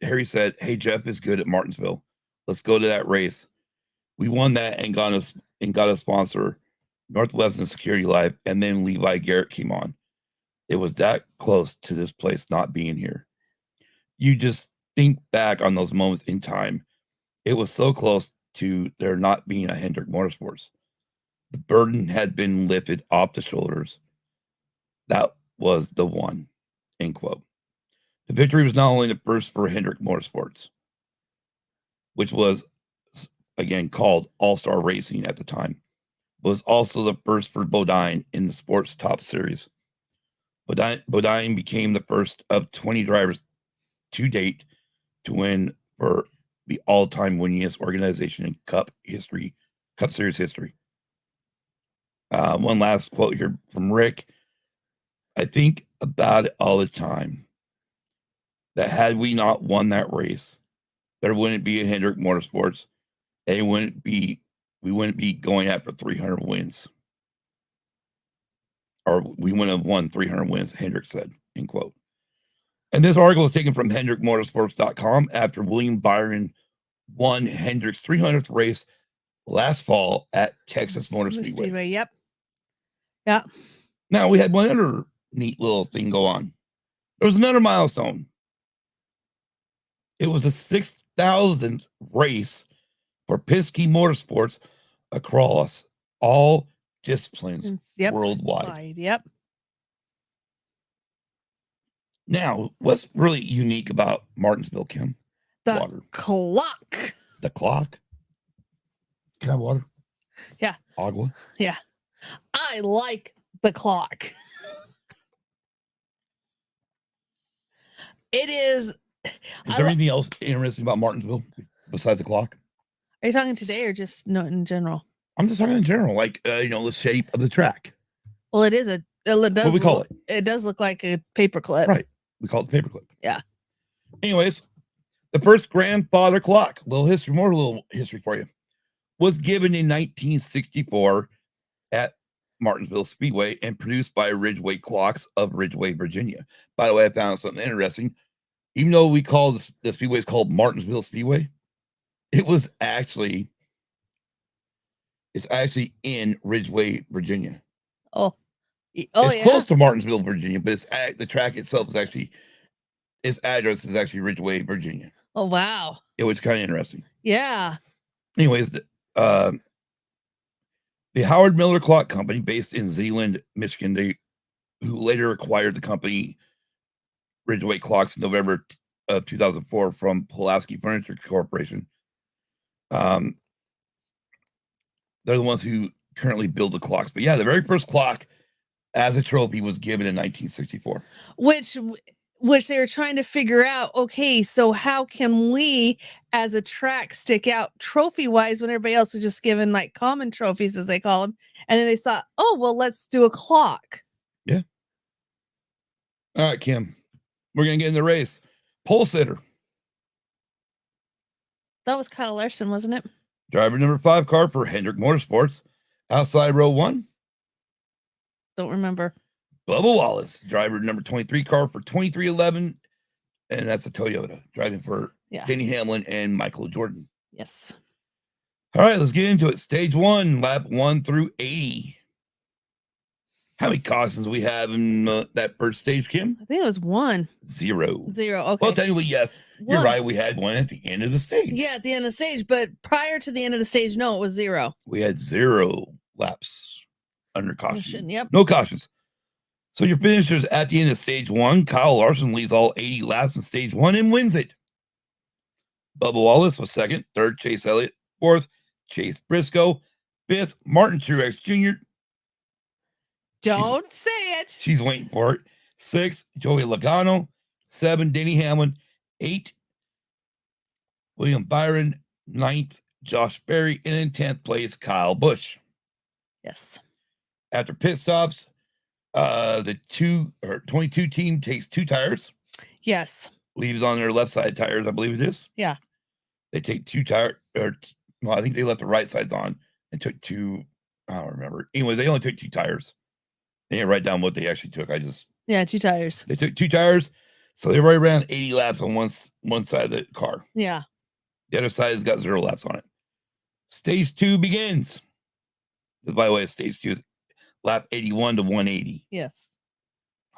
Harry said, 'Hey, Jeff is good at Martinsville. Let's go to that race.' We won that and got a sponsor, Northwestern Security Life, and then Levi Garrett came on. It was that close to this place not being here. You just think back on those moments in time. It was so close to there not being a Hendrick Motorsports. The burden had been lifted off the shoulders. That was the one," end quote. The victory was not only the first for Hendrick Motorsports, which was again called All-Star Racing at the time, but was also the first for Bodine in the sport's top series. Bodine became the first of 20 drivers to date to win for the all-time winningest organization in Cup Series history. One last quote here from Rick. "I think about it all the time, that had we not won that race, there wouldn't be a Hendrick Motorsports, and we wouldn't be going after 300 wins. Or we wouldn't have won 300 wins," Hendrick said, end quote. And this article is taken from HendrickMotorsports.com after William Byron won Hendrick's 300th race last fall at Texas Motor Speedway. Yep. Yeah. Now, we had one other neat little thing go on. There was another milestone. It was the 6,000th race for Penske Motorsports across all disciplines worldwide. Yep. Now, what's really unique about Martinsville, Kim? The water. Clock. The clock? Can I have water? Yeah. Agua? Yeah. I like the clock. It is. Is there anything else interesting about Martinsville besides the clock? Are you talking today or just no in general? I'm just talking in general, like the shape of the track. Well, it does. What do we call it? It does look like a paperclip. Right. We call it the paperclip. Yeah. Anyways, the first grandfather clock, little history for you, was given in 1964 at Martinsville Speedway and produced by Ridgeway Clocks of Ridgeway, Virginia. By the way, I found something interesting. Even though we call the speedway is called Martinsville Speedway, it's actually in Ridgeway, Virginia. It's close to Martinsville, Virginia, but the track itself is actually, its address is actually Ridgeway, Virginia. Oh, wow. It was kind of interesting. Yeah. Anyways, the Howard Miller Clock Company, based in Zeeland, Michigan, who later acquired the company Ridgeway Clocks in November of 2004 from Pulaski Furniture Corporation. They're the ones who currently build the clocks. But yeah, the very first clock as a trophy was given in 1964. Which which they were trying to figure out, okay, so how can we as a track stick out trophy wise when everybody else was just given like common trophies, as they call them? And then they thought, oh, well, let's do a clock. Yeah. All right, Kim, we're going to get in the race. Pole sitter. That was Kyle Larson, wasn't it? Driver number 5 car for Hendrick Motorsports. Outside row 1. Don't remember. Bubba Wallace, driver number 23 car for 2311. And that's a Toyota, driving for Denny Hamlin and Michael Jordan. Yes. All right, let's get into it. Stage 1, lap 1 through 80. How many cautions we have in that first stage, Kim? I think it was 1. 0. 0. Okay. Well, technically, yeah, you're 1. right. We had 1 at the end of the stage. Yeah, at the end of the stage. But prior to the end of the stage, no, it was 0. We had 0 laps under caution. Yep. No cautions. So your finishers at the end of stage 1, Kyle Larson leads all 80 laps in stage 1 and wins it. Bubba Wallace was 2nd, 3rd, Chase Elliott, 4th, Chase Briscoe, 5th, Martin Truex Jr. Don't say it. She's waiting for it. 6th, Joey Logano, 7, Denny Hamlin, 8, William Byron, 9th, Josh Berry, and in 10th place, Kyle Busch. Yes. After pit stops, the 22 team takes 2 tires. Yes. Leaves on their left side tires, I believe it is. Yeah. They take 2 tires, I think they left the right sides on and took 2. I don't remember. Anyway, they only took 2 tires. They didn't write down what they actually took. 2 tires. They took 2 tires, so they right around 80 laps on one side of the car. Yeah. The other side has got 0 laps on it. Stage 2 begins. By the way, stage 2 is lap 81 to 180. Yes.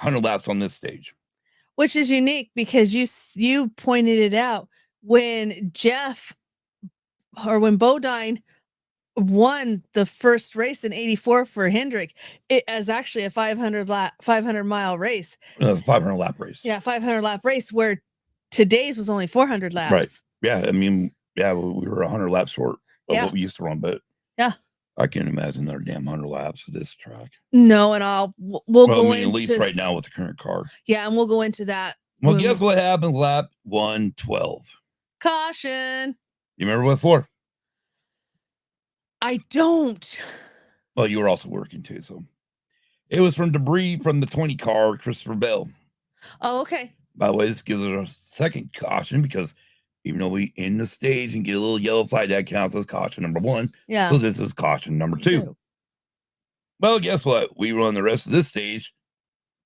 100 laps on this stage. Which is unique because you pointed it out when when Bodine won the first race in 84 for Hendrick, it is actually a 500 mile race. No, it's a 500 lap race. Yeah, 500 lap race where today's was only 400 laps. Right. Yeah, I mean, we were 100 laps short of what we used to run, but I can't imagine their damn 100 laps of this track. No, and we'll go into, at least right now with the current car. Yeah, and we'll go into that. Well, guess what happened lap 112? Caution. You remember what for? I don't. Well, you were also working too, so it was from debris from the 20 car, Christopher Bell. Oh, okay. By the way, this gives us a second caution because even though we end the stage and get a little yellow flag, that counts as caution number 1. Yeah. So this is caution number 2. Well, guess what? We run the rest of this stage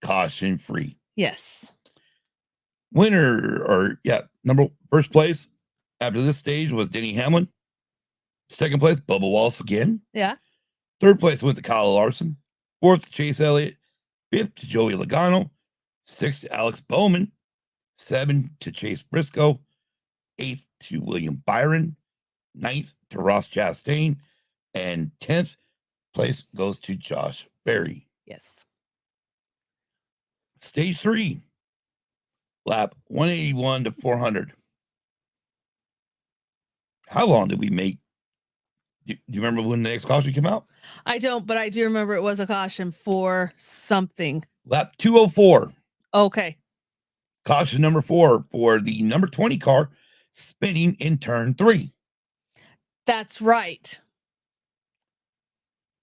caution free. Yes. First place after this stage was Denny Hamlin. Second place, Bubba Wallace again. Yeah. Third place went to Kyle Larson. 4th, Chase Elliott. 5th, to Joey Logano. 6th, to Alex Bowman. 7th, to Chase Briscoe. 8th, to William Byron. 9th, to Ross Chastain. And 10th place goes to Josh Berry. Yes. Stage 3, lap 181 to 400. How long did we make? Do you remember when the next caution came out? I don't, but I do remember it was a caution for something. Lap 204. Okay. Caution number 4 for the number 20 car spinning in turn 3. That's right.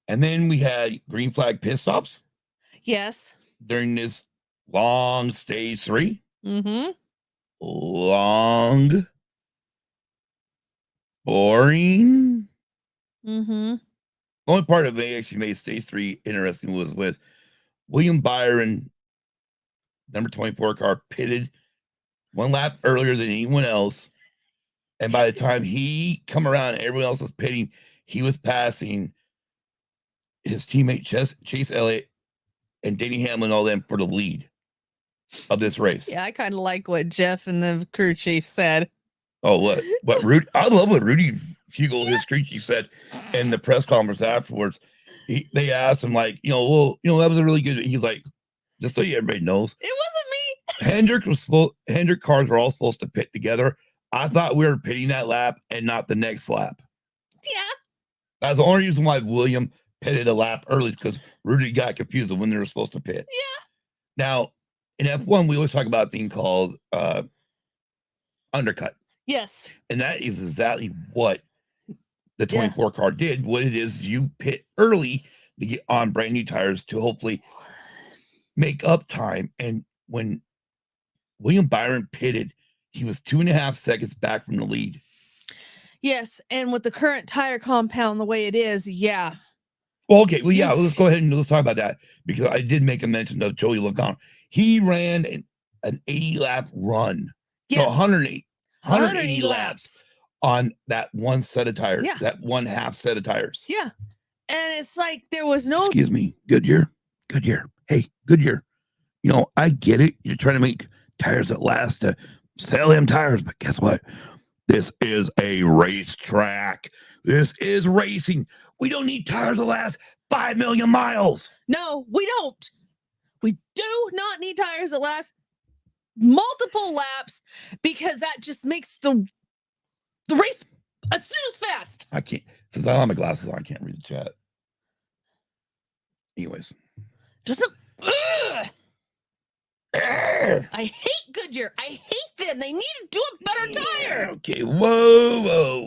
And then we had green flag pit stops. Yes. During this long stage 3. Mm-hmm. Long. Boring. Mm-hmm. The only part of it actually made stage 3 interesting was with William Byron, number 24 car, pitted 1 lap earlier than anyone else. And by the time he come around and everyone else was pitting, he was passing his teammate Chase Elliott and Denny Hamlin, all them for the lead of this race. Yeah, I kind of like what Jeff and the crew chief said. Oh, what Rudy? I love what Rudy Hugel, his crew chief, said in the press conference afterwards. They asked him, like, that was a really good. He's like, just so everybody knows, it wasn't me. Hendrick cars were all supposed to pit together. I thought we were pitting that lap and not the next lap. Yeah. That's the only reason why William pitted a lap early, because Rudy got confused of when they were supposed to pit. Yeah. Now, in F1, we always talk about a thing called undercut. Yes. And that is exactly what the 24 car did. What it is, you pit early to get on brand new tires to hopefully make up time. And when William Byron pitted, he was 2.5 seconds back from the lead. Yes, and with the current tire compound the way it is, yeah. Well, okay, well, yeah, let's go ahead and let's talk about that, because I did make a mention of Joey Logano. He ran an 80 lap run. Yeah. No, 180 laps on that one set of tires, that one half set of tires. Yeah. And it's like there was no... Excuse me, Goodyear. Hey, Goodyear. You know, I get it. You're trying to make tires that last to sell them tires, but guess what? This is a racetrack. This is racing. We don't need tires that last 5 million miles. No, we don't. We do not need tires that last multiple laps, because that just makes the race a snooze fest. I can't, since I don't have my glasses on, I can't read the chat. Anyways. Doesn't... I hate Goodyear. I hate them. They need to do a better tire. Okay. Whoa.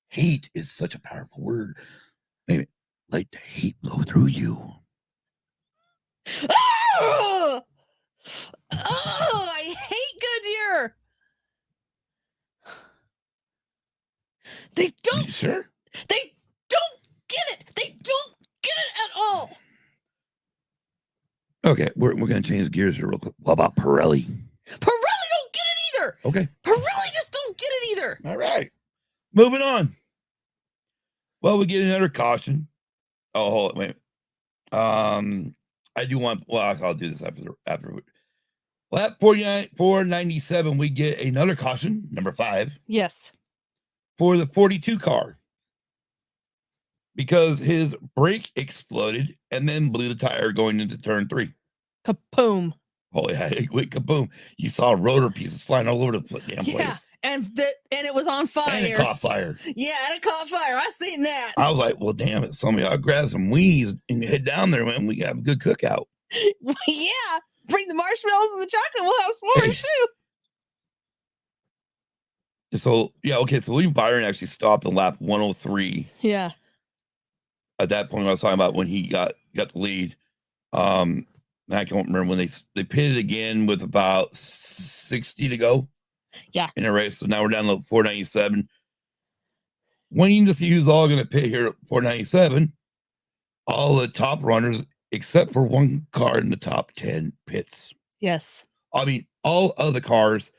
Hate is such a powerful word. Maybe let the hate blow through you. Oh, I hate Goodyear. They don't... Sure? They don't get it. They don't get it at all. Okay, we're going to change gears here real quick. What about Pirelli? Pirelli don't get it either. Okay. Pirelli just don't get it either. All right. Moving on. Well, we get another caution. Oh, hold on, wait. I do want... Well, I'll do this after. Lap 497, we get another caution, number 5. Yes. For the 42 car. Because his brake exploded and then blew the tire going into turn 3. Kaboom. Oh yeah, it went kaboom. You saw rotor pieces flying all over the damn place. Yeah, and it was on fire. And it caught fire. Yeah, and it caught fire. I seen that. I was like, well, damn it. Somebody ought to grab some weenies and head down there, man. We have a good cookout. Yeah. Bring the marshmallows and the chocolate. We'll have s'mores too. So, yeah, okay. So William Byron actually stopped in lap 103. Yeah. At that point, I was talking about when he got the lead. I can't remember when they pitted again with about 60 to go. Yeah. In a race. So now we're down to 497. Waiting to see who's all going to pit here at 497. All the top runners, except for one car in the top 10 pits. Yes. I mean, all the cars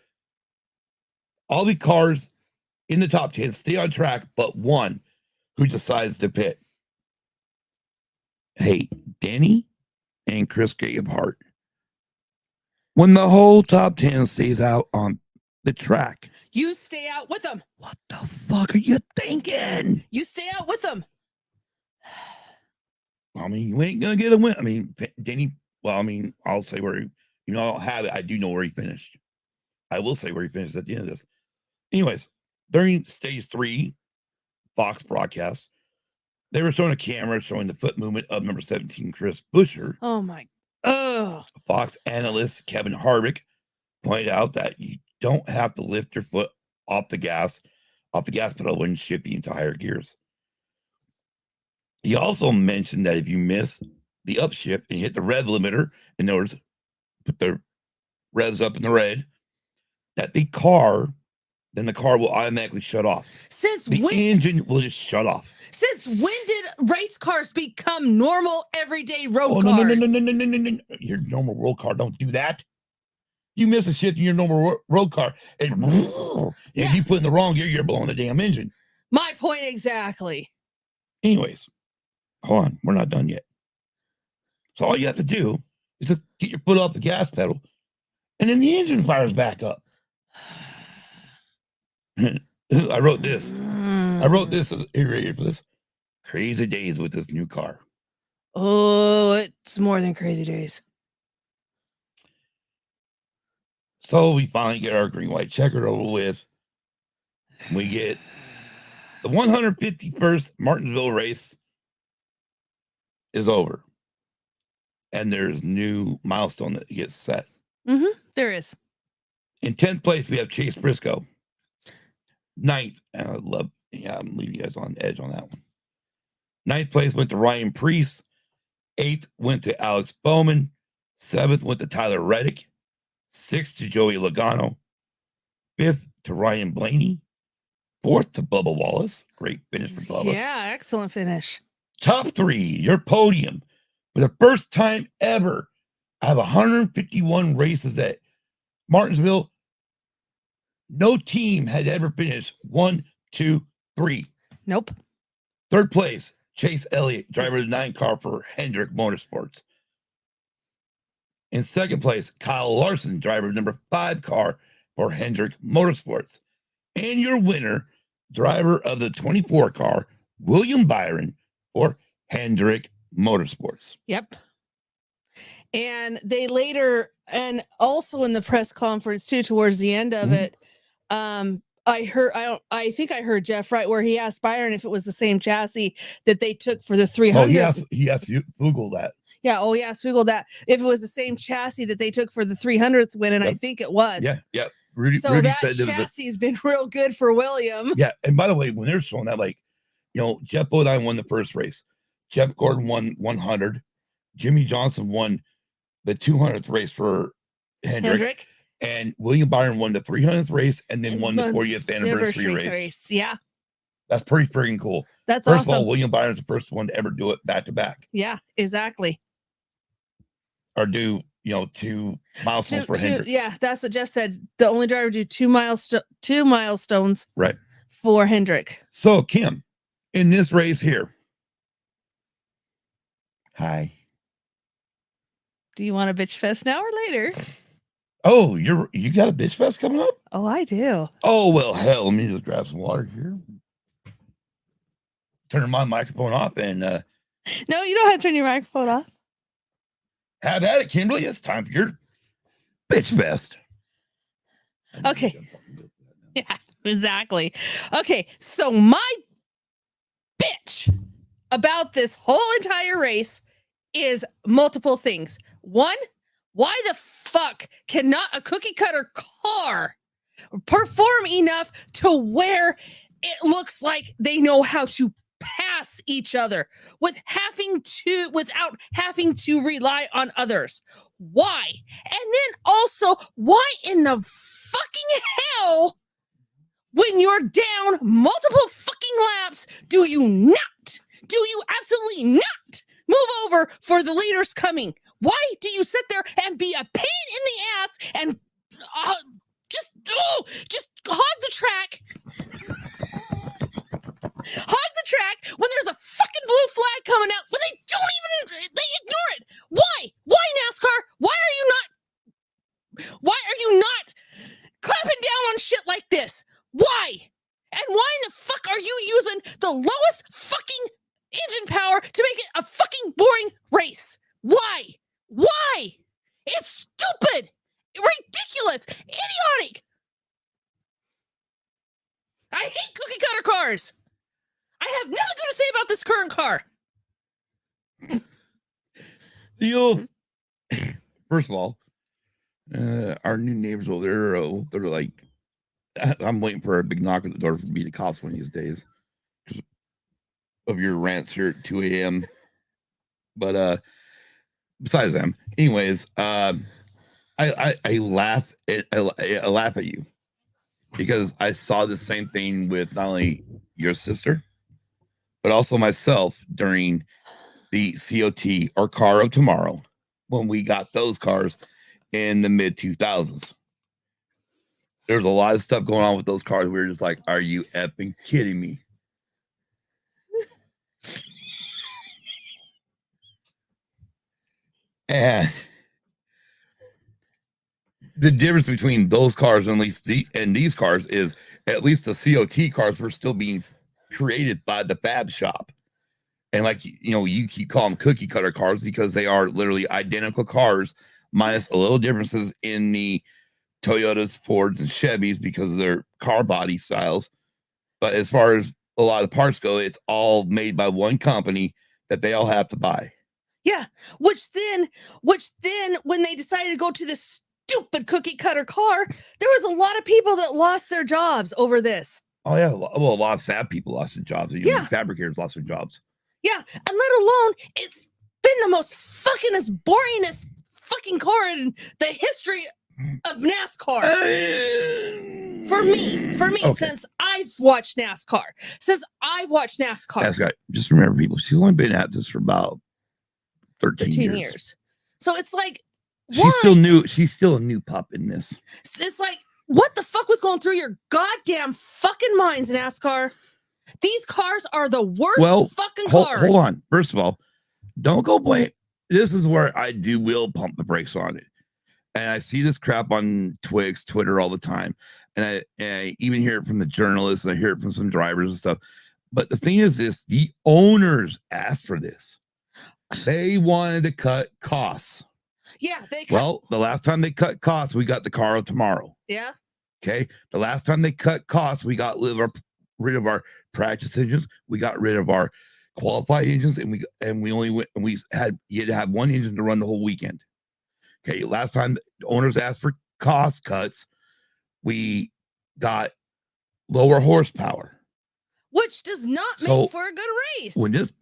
in the top 10 stay on track, but one who decides to pit. Hey, Denny and Chris Gabehart. When the whole top 10 stays out on the track, you stay out with them. What the fuck are you thinking? You stay out with them. I mean, you ain't gonna get a win. I mean, Denny, well, I mean, I'll say where he, I don't have it. I do know where he finished. I will say where he finished at the end of this. Anyways, during stage 3 Fox broadcast, they were showing a camera showing the foot movement of number 17, Chris Buescher. Oh my. Oh. Fox analyst Kevin Harvick pointed out that you don't have to lift your foot off the gas pedal when shifting into higher gears. He also mentioned that if you miss the upshift and you hit the rev limiter in order to put the revs up in the red, that the car will automatically shut off. Since the when? Engine will just shut off. Since when did race cars become normal everyday road cars? No. Your normal road car don't do that. You miss a shift in your normal road car, and if you put in the wrong gear, you're blowing the damn engine. My point exactly. Anyways, hold on. We're not done yet. So all you have to do is just get your foot off the gas pedal, and then the engine fires back up. I wrote this. Are you ready for this? Crazy days with this new car. Oh, it's more than crazy days. So we finally get our green white checker over with. We get the 151st Martinsville race is over. and there's new milestone that gets set. There is. In 10th place, we have Chase Briscoe. 9th, and I'm leaving you guys on edge on that one. 9th place went to Ryan Prix. 8th went to Alex Bowman. 7th went to Tyler Reddick. 6th to Joey Logano. 5th to Ryan Blaney. 4th to Bubba Wallace. Great finish for Bubba. Yeah, excellent finish. Top 3, your podium. For the first time ever, I have 151 races at Martinsville. No team had ever finished 1, 2, 3. Nope. 3rd place, Chase Elliott, driver of the 9 car for Hendrick Motorsports. In 2nd place, Kyle Larson, driver of number 5 car for Hendrick Motorsports. And your winner, driver of the 24 car, William Byron for Hendrick Motorsports. Yep. And they later, and also in the press conference too, towards the end of it, I think I heard Jeff right where he asked Byron if it was the same chassis that they took for the 300. Oh, he asked you Google that. Yeah. Oh, yeah. Google that if it was the same chassis that they took for the 300th win, and I think it was. Yeah. Rudy that said chassis has been real good for William. Yeah, and by the way, when they're showing that, like, Jeff Bodine won the first race, Jeff Gordon won 100, Jimmy Johnson won the 200th race for Hendrick. And William Byron won the 300th race and then won the 40th anniversary race. Yeah. That's pretty freaking cool. That's First awesome. of all, William Byron's the first one to ever do it back to back. Yeah, exactly. Or do, 2 milestones for Hendrick. Yeah, that's what Jeff said. The only driver to do 2 milestones right for Hendrick. So, Kim, in this race here. Hi. Do you want a bitch fest now or later? Oh, you got a bitch fest coming up? Oh, I do. Oh, well, hell, let me just grab some water here. Turn my microphone off and no, you don't have to turn your microphone off. Have at it, Kimberly. It's time for your bitch fest. Okay. Yeah, exactly. Okay, so my bitch about this whole entire race is multiple things. One, why the fuck cannot a cookie cutter car perform enough to where it looks like they know how to pass each other without having to rely on others? Why? And then also, why in the fucking hell, when you're down multiple fucking laps, do you absolutely not move over for the leaders coming? Why do you sit there and be a pain in the ass and just hog the track? Hog the track when there's a fucking blue flag coming out, but they ignore it. Why NASCAR? Why are you not clapping down on shit like this? Why? And why in the fuck are you using the lowest fucking engine power to make it a fucking boring race? Why? It's stupid, ridiculous, idiotic. I hate cookie cutter cars. I have nothing good to say about this current car. First of all, our new neighbors over there, they're like, I'm waiting for a big knock at the door for me to cost one of these days because of your rants here at 2 a.m. But besides them, anyways, I laugh at you because I saw the same thing with not only your sister, but also myself during the COT or Car of Tomorrow when we got those cars in the mid 2000s. There's a lot of stuff going on with those cars. We were just like, are you effing kidding me? And the difference between those cars and these cars is at least the COT cars were still being created by the fab shop. And like, you keep calling them cookie cutter cars because they are literally identical cars minus a little differences in the Toyotas, Fords, and Chevys because of their car body styles. But as far as a lot of the parts go, it's all made by one company that they all have to buy. Yeah. Which then when they decided to go to this stupid cookie cutter car, there was a lot of people that lost their jobs over this. Oh yeah, well, a lot of fab people lost their jobs. You know, Yeah. fabricators lost their jobs. Yeah, and let alone it's been the most boringest fucking car in the history of NASCAR. For me, Okay. since I've watched NASCAR. NASCAR. Just remember, people, she's only been at this for about 13 years. So it's like, she's still new. She's still a new pup in this. It's like, what the fuck was going through your goddamn fucking minds, NASCAR? These cars are the worst fucking cars. Hold on. First of all, don't go blame. This is where I will pump the brakes on it. And I see this crap on Twitter all the time. And I even hear it from the journalists, and I hear it from some drivers and stuff. But the thing is this, the owners asked for this. They wanted to cut costs. Yeah, well, the last time they cut costs, we got the car of tomorrow. Yeah. Okay. The last time they cut costs, we got rid of our practice engines. We got rid of our qualified engines, and we only went, and you had to have one engine to run the whole weekend. Okay. Last time the owners asked for cost cuts, we got lower horsepower, which does not make for a good race. When this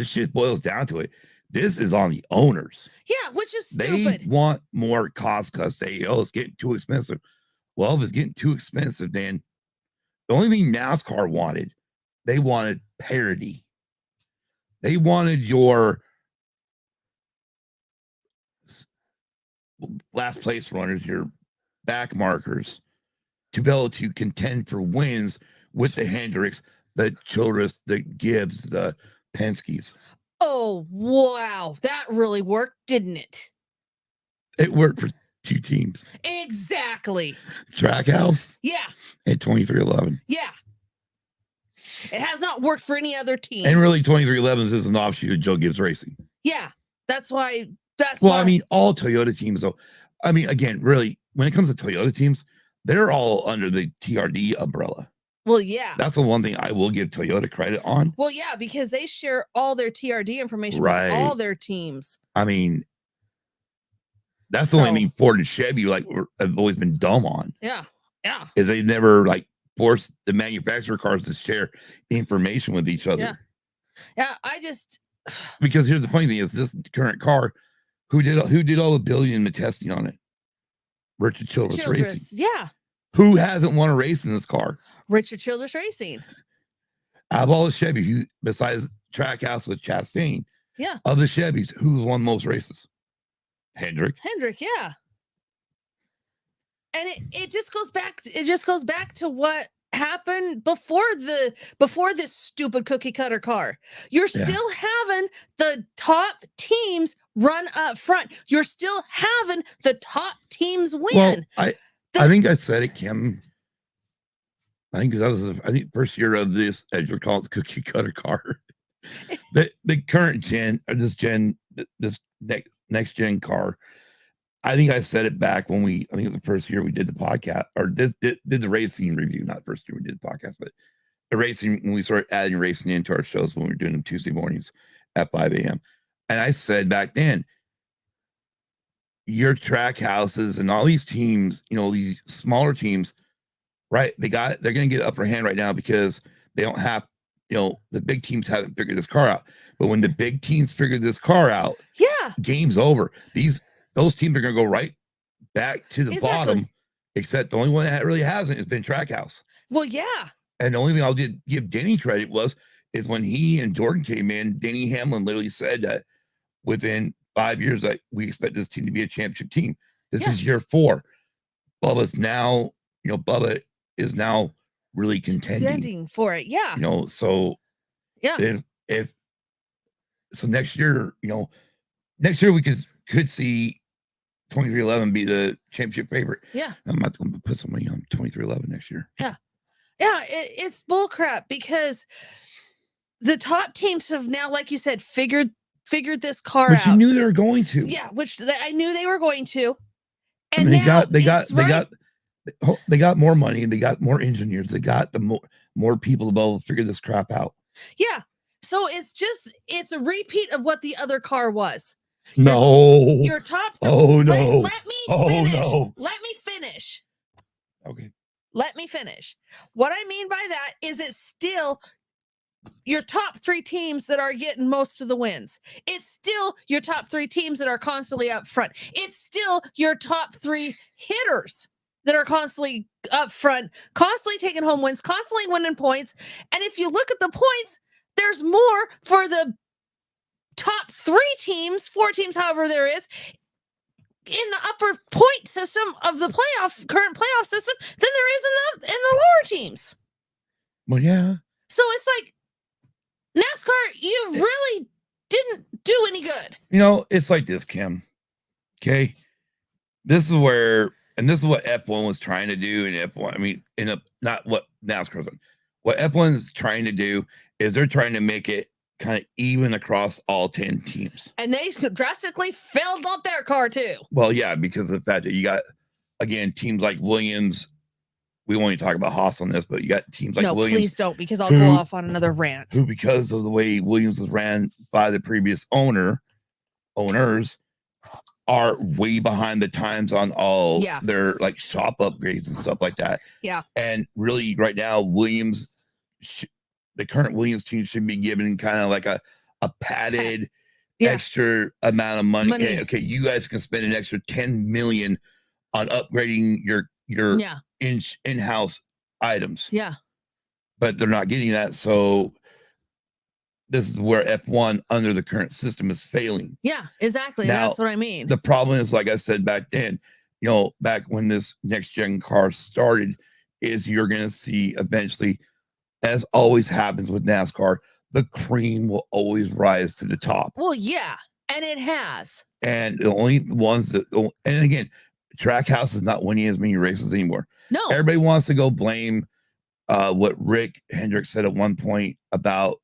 shit boils down to it, this is on the owners. Yeah, which is stupid. They want more cost cuts. It's getting too expensive. Well, if it's getting too expensive, then the only thing NASCAR wanted, they wanted parity. They wanted your last place runners, your back markers, to be able to contend for wins with the Hendricks, the Childress, the Gibbs, the Penske's. Oh, wow. That really worked, didn't it? It worked for two teams. Exactly. Trackhouse. Yeah. And 2311. Yeah. It has not worked for any other team. And really, 2311 is an offshoot of Joe Gibbs Racing. Yeah. That's why. I mean, all Toyota teams, though. I mean, again, really, when it comes to Toyota teams, they're all under the TRD umbrella. Well, yeah. That's the one thing I will give Toyota credit on. Well, yeah, because they share all their TRD information with all their teams. I mean, that's the only thing Ford and Chevy have always been dumb on. Yeah. Yeah. Is they never force the manufacturer cars to share information with each other. Yeah. Yeah. Because here's the funny thing is this current car, who did all the building and the testing on it? Richard Childress Racing. Yeah. Who hasn't won a race in this car? Richard Childress Racing. Out of all the Chevy, who besides Trackhouse with Chastain, yeah, of the Chevys, who's won most races? Hendrick, yeah. And it just goes back. It just goes back to what happened before this stupid cookie cutter car. You're still having the top teams run up front. You're still having the top teams win. Well, I think I said it, Kim. I think that was first year of this, as you're calling it, cookie cutter car. the current gen, or this next gen car. I think I said it back when I think it was the first year we did the podcast, or did the racing review, not the first year we did the podcast, but the racing, when we started adding racing into our shows when we were doing them Tuesday mornings at 5 a.m. And I said back then, your track houses and all these teams, these smaller teams, right? They're going to get upper hand right now because they don't have, the big teams haven't figured this car out. But when the big teams figure this car out, game's over. Those teams are going to go right back to the bottom, except the only one that really hasn't has been Trackhouse. Well, yeah. And the only thing I'll give Denny credit is when he and Jordan came in, Denny Hamlin literally said that within 5 years, we expect this team to be a championship team. This is year 4. Bubba is now really contending for it. Yeah. So if next year, we could see 2311 be the championship favorite. Yeah. I'm not going to put some money on 2311 next year. Yeah. Yeah. It's bullcrap because the top teams have now, like you said, figured this car out. But you knew they were going to. Yeah, which I knew they were going to. And they got more money, and they got more engineers. They got the more people to be able to figure this crap out. Yeah. So it's a repeat of what the other car was. No. Your top Oh no. Let me Oh finish. no. Let me finish. Okay. Let me finish. What I mean by that is it's still your top 3 teams that are getting most of the wins. It's still your top 3 teams that are constantly up front. It's still your top 3 hitters that are constantly up front, constantly taking home wins, constantly winning points. And if you look at the points, there's more for the top 3 teams, 4 teams, however there is, in the upper point system of the current playoff system than there is in the lower teams. Well, yeah. So it's like, NASCAR, you really didn't do any good. It's like this, Kim. Okay. This is what F1 was trying to do in F1. I mean, not what NASCAR was. What F1 is trying to do is they're trying to make it kind of even across all 10 teams. And they drastically filled up their car too. Well, yeah, because of the fact that you got, again, teams like Williams. We won't even talk about Haas on this, but you got teams like Williams. No, please don't, because I'll go off on another rant. Who, because of the way Williams was ran by the previous owners, are way behind the times on all their like shop upgrades and stuff like that. Yeah. And really, right now, the current Williams team should be given kind of like a padded extra amount of money. Okay, you guys can spend an extra $10 million on upgrading your in-house items. Yeah. But they're not getting that. So this is where F1 under the current system is failing. Yeah, exactly. Now, that's what I mean. The problem is, like I said back then, back when this next gen car started, is you're going to see eventually, as always happens with NASCAR, the cream will always rise to the top. Well, yeah. And it has. And the only ones and again, Trackhouse is not winning as many races anymore. No. Everybody wants to go blame what Rick Hendrick said at one point about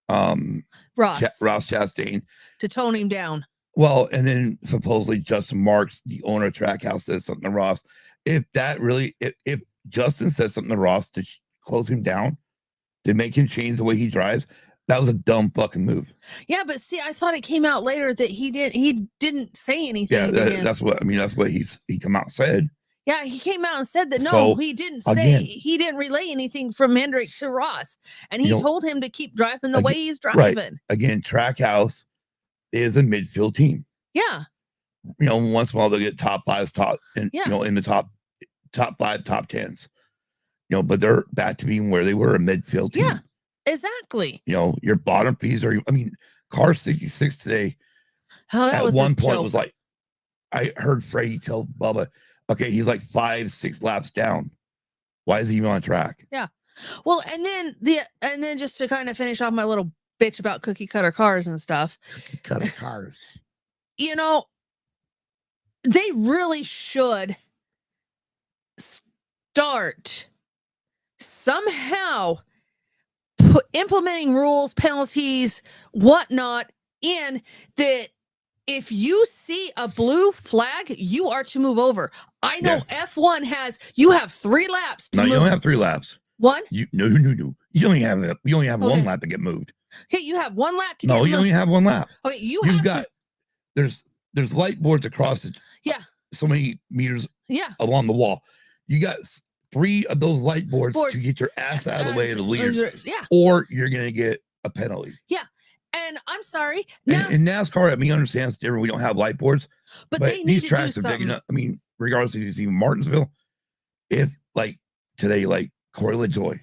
Ross Chastain to tone him down. Well, and then supposedly Justin Marks, the owner of Trackhouse, says something to Ross. If Justin says something to Ross to close him down, to make him change the way he drives, that was a dumb fucking move. Yeah, but see, I thought it came out later that he didn't say anything. Yeah, that's what he come out and said. Yeah, he came out and said that he didn't say, he didn't relay anything from Hendrick to Ross, and he told him to keep driving the way he's driving. Right. Again, Trackhouse is a midfield team. Yeah. Once in a while they'll get top 5s, in the top 5, top 10s. But they're back to being where they were, a midfield team. Yeah. Exactly. Your bottom piece car 66 today. At one point was like, I heard Freddie tell Bubba, okay, he's like 5-6 laps down. Why is he even on track? Yeah. Well, and then just to kind of finish off my little bitch about cookie cutter cars and stuff. Cookie cutter cars. They really should start somehow implementing rules, penalties, whatnot, in that if you see a blue flag, you are to move over. I know F1 you have 3 laps to move. No, you don't have 3 laps. One? No. You only have one lap to get moved. Okay, you have 1 lap to get moved. No, you only have 1 lap. Okay, there's light boards across it. Yeah. So many meters along the wall. You got 3 of those light boards to get your ass out of the way of the leaders. Yeah. Or you're going to get a penalty. Yeah. And I'm sorry. In NASCAR, understand it's different. We don't have light boards. But these tracks are big enough. Regardless if you see Martinsville, if like today, like Corey LaJoy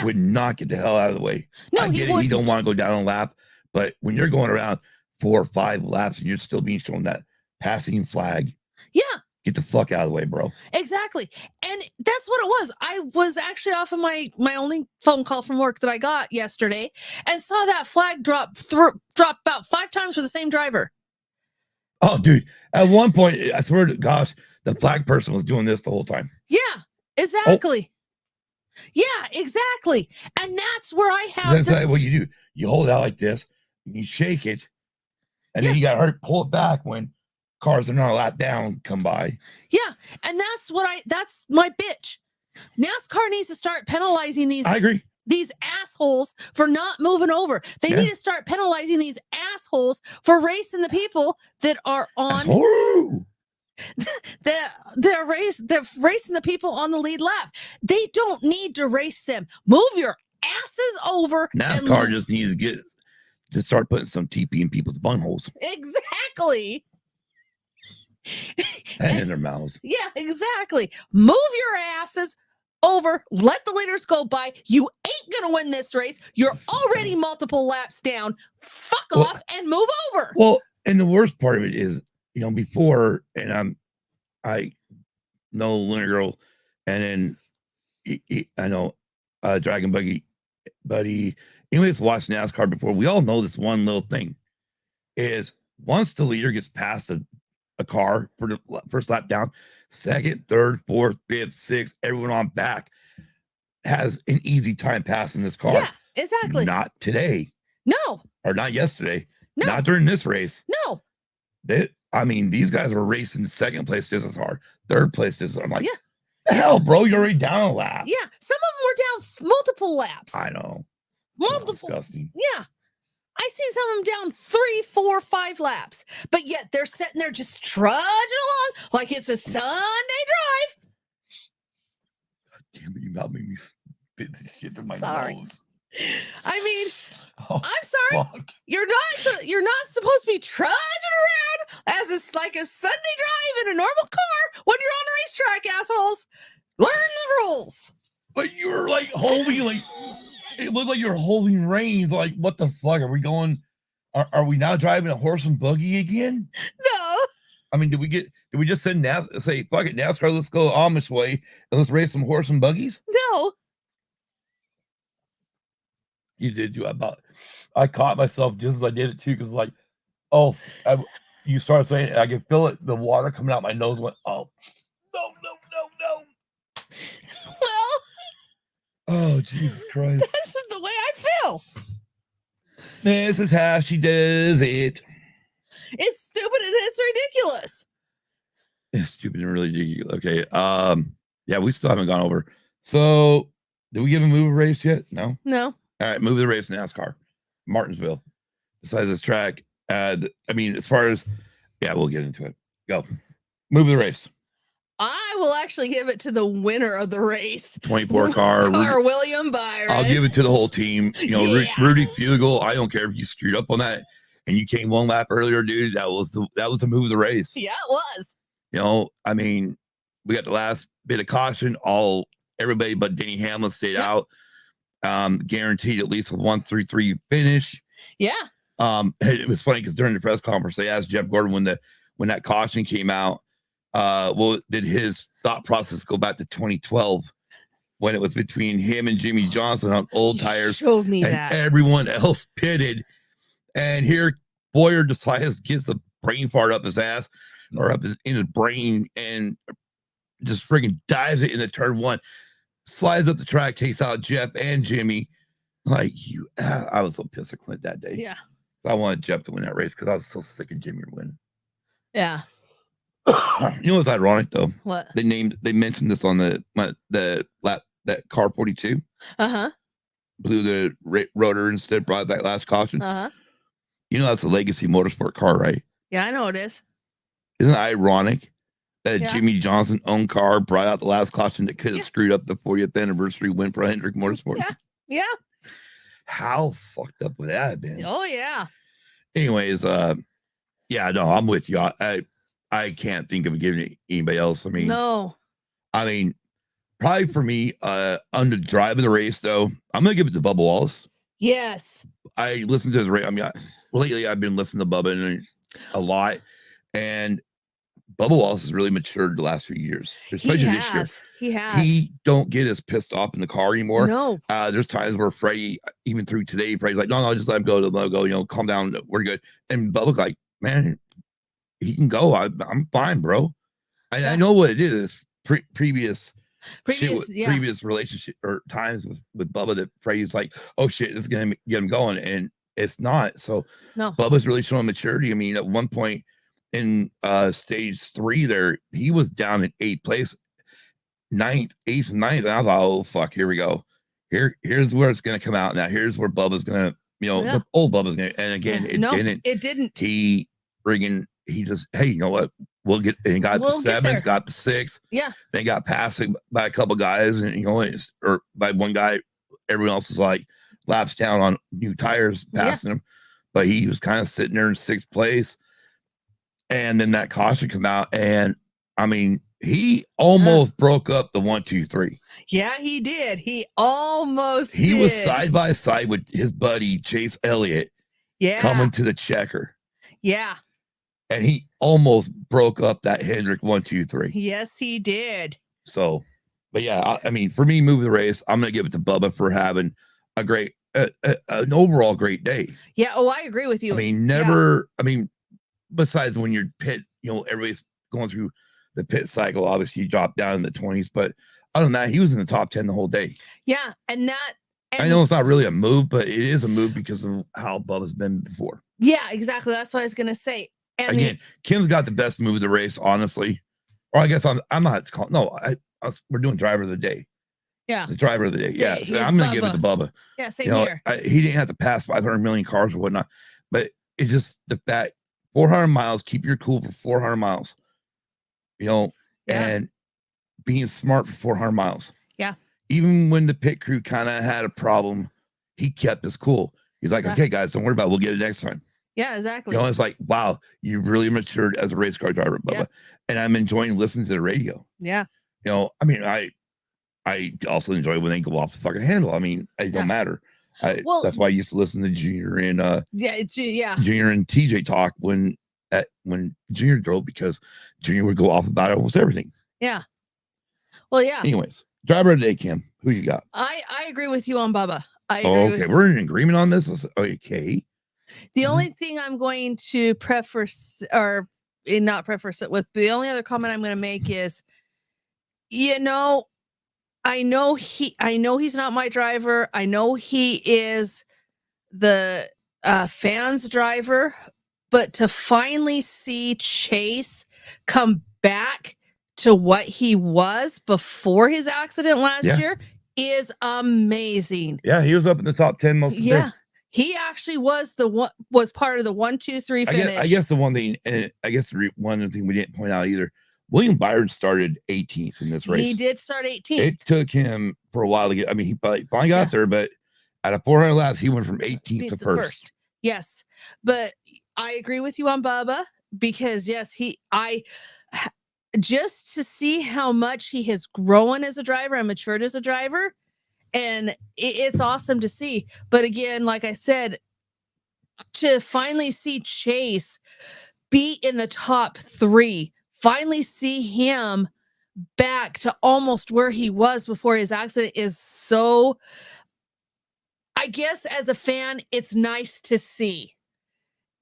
would not get the hell out of the way. No, I get it. He don't want to go down a lap. But when you're going around 4 or 5 laps and you're still being shown that passing flag. Yeah. Get the fuck out of the way, bro. Exactly. And that's what it was. I was actually off of my only phone call from work that I got yesterday and saw that flag drop about 5 times for the same driver. Oh, dude. At one point, I swear to gosh, the flag person was doing this the whole time. Yeah, exactly. Oh. Yeah, exactly. And that's where I have that's what you do. You hold it out like this, and you shake it, and then you got to pull it back when cars that are not a lap down come by. Yeah, and that's my bitch. NASCAR needs to start penalizing these. I agree. these assholes for not moving over. They need to start penalizing these assholes for racing the people that are on they're racing the people on the lead lap. They don't need to race them. Move your asses over. NASCAR just needs to start putting some TP in people's bunholes. Exactly. And in their mouths. Yeah, exactly. Move your asses over. Let the leaders go by. You ain't gonna win this race. You're already multiple laps down. Fuck off and move over. Well, and the worst part of it is, before, and I know Lunar Girl, and then I know Dragon Buddy. Anyways, watched NASCAR before. We all know this one little thing is once the leader gets past a car for the first lap down, second, third, fourth, fifth, sixth, everyone on back has an easy time passing this car. Yeah, exactly. Not today. No. Or not yesterday. No. Not during this race. No. These guys were racing second place just as hard, third place just as hard. I'm like, yeah. The hell, bro, you're already down a lap. Yeah, some of them were down multiple laps. I know. Multiple. That's disgusting. Yeah. I seen some of them down 3, 4, 5 laps, but yet they're sitting there just trudging along like it's a Sunday drive. God damn it, you about made me spit this shit in my nose. I mean, I'm sorry. Fuck. You're not supposed to be trudging around as it's like a Sunday drive in a normal car when you're on the racetrack, assholes. Learn the rules. But you were like holding it looked like you're holding reins. Like, what the fuck? Are we going? Are we now driving a horse and buggy again? No. I mean, did we just say fuck it, NASCAR, let's go Amish way and let's race some horse and buggies? No. You did do I caught myself just as I did it too, because you started saying it, I could feel it, the water coming out my nose went, oh, no. Well, oh, Jesus Christ. This is the way I feel. This is how she does it. It's stupid and it's ridiculous. It's stupid and really ridiculous. Okay. Yeah, we still haven't gone over. So, did we give a move a race yet? No. No. All right, move the race in NASCAR, Martinsville. Besides this track, as far as, we'll get into it. Go, move the race. I will actually give it to the winner of the race. 24 car William Byron. I'll give it to the whole team. Rudy Fugel. I don't care if you screwed up on that and you came one lap earlier, dude. That was the move of the race. Yeah, it was. We got the last bit of caution. Everybody but Denny Hamlin stayed out. Guaranteed at least a 1-3-3 finish. Yeah. It was funny because during the press conference they asked Jeff Gordon when that caution came out, did his thought process go back to 2012 when it was between him and Jimmy Johnson on old tires? Showed me and that everyone else pitted, and here Boyer decides gets a brain fart up his ass or in his brain and just freaking dives it in the turn one. Slides up the track, takes out Jeff and Jimmy. I was so pissed at Clint that day. Yeah. I wanted Jeff to win that race because I was so sick of Jimmy winning. Yeah. You know what's ironic though? What? They mentioned this on the lap, that car 42. Uh-huh. Blew the rotor instead, brought that last caution. Uh-huh. That's a legacy motorsport car, right? Yeah, I know it is. Isn't it ironic that Jimmy Johnson owned car brought out the last caution that could have screwed up the 40th anniversary win for Hendrick Motorsports? Yeah. How fucked up would that have been? Oh yeah. Anyways, I'm with you. I can't think of giving it anybody else. No. Probably for me, on the drive of the race though, I'm gonna give it to Bubba Wallace. Yes. I listened to his race. Lately I've been listening to Bubba a lot, and Bubba Wallace has really matured the last few years, especially this year. He has. He don't get as pissed off in the car anymore. No. There's times where Freddie, even through today, Freddie's like, no, just let him go. Let him go. Calm down. We're good. And Bubba's like, man, he can go. I'm fine, bro. I know what it is. Previous relationship or times with Bubba that Freddie's like, oh shit, this is gonna get him going, and it's not. So no. Bubba's really showing maturity. At one point in stage 3 there, he was down in 8th place, 8th and 9th, and I thought, oh fuck, here we go. here's where it's gonna come out now. Here's where Bubba's gonna, the old Bubba's gonna, and again, it didn't. He just, hey, you know what? We'll get, and he got the seventh, got the sixth. Yeah. Then got passed by a couple guys, and or by one guy. Everyone else was like laps down on new tires passing him, but he was kind of sitting there in sixth place. And then that caution come out, and I mean, he almost broke up the 1, 2, 3. Yeah, he did. He almost. He was side by side with his buddy Chase Elliott. Yeah. Coming to the checker. Yeah. And he almost broke up that Hendrick 1, 2, 3. Yes, he did. So, but yeah, I mean, for me, move the race, I'm going to give it to Bubba for having a great, an overall great day. Yeah. Oh, I agree with you. I mean, besides when you're pit, everybody's going through the pit cycle, obviously you drop down in the 20s, but other than that, he was in the top 10 the whole day. Yeah. And I know it's not really a move, but it is a move because of how Bubba's been before. Yeah, exactly. That's what I was going to say. And again, Kim's got the best move of the race, honestly. Or I guess I'm not calling. No, we're doing driver of the day. Yeah, the driver of the day. Yeah, so I'm gonna give it to Bubba. Yeah, same here. He didn't have to pass 500 million cars or whatnot, but it's just the fact 400 miles. Keep your cool for 400 miles. And being smart for 400 miles. Yeah. Even when the pit crew kind of had a problem, he kept his cool. He's like, okay, guys, don't worry about it. We'll get it next time. Yeah, exactly. It's like, wow, you really matured as a race car driver, Bubba. Yeah. And I'm enjoying listening to the radio. Yeah. I mean, I also enjoy when they go off the fucking handle. I mean, it don't matter. That's why I used to listen to Junior and Junior and TJ talk when Junior drove, because Junior would go off about almost everything. Yeah. Well, yeah. Anyways, driver of the day, Kim. Who you got? I agree with you on Bubba. Okay, we're in agreement on this. Okay. The only thing I'm going to preface, or not preface it with, the only other comment I'm going to make is, I know he's not my driver. I know he is the fans' driver, but to finally see Chase come back to what he was before his accident last year is amazing. Yeah, he was up in the top 10 most of the day. He actually was part of the 1, 2, 3 finish. I guess the one thing, and I guess one other thing we didn't point out either, William Byron started 18th in this race. He did start 18th. It took him for a while to get. I mean, he finally got there, but at a 400 laps, he went from 18th to first. Yes, but I agree with you on Bubba, because just to see how much he has grown as a driver and matured as a driver. And it's awesome to see. But again, like I said, to finally see Chase be in the top 3, finally see him back to almost where he was before his accident is so, I guess as a fan, it's nice to see.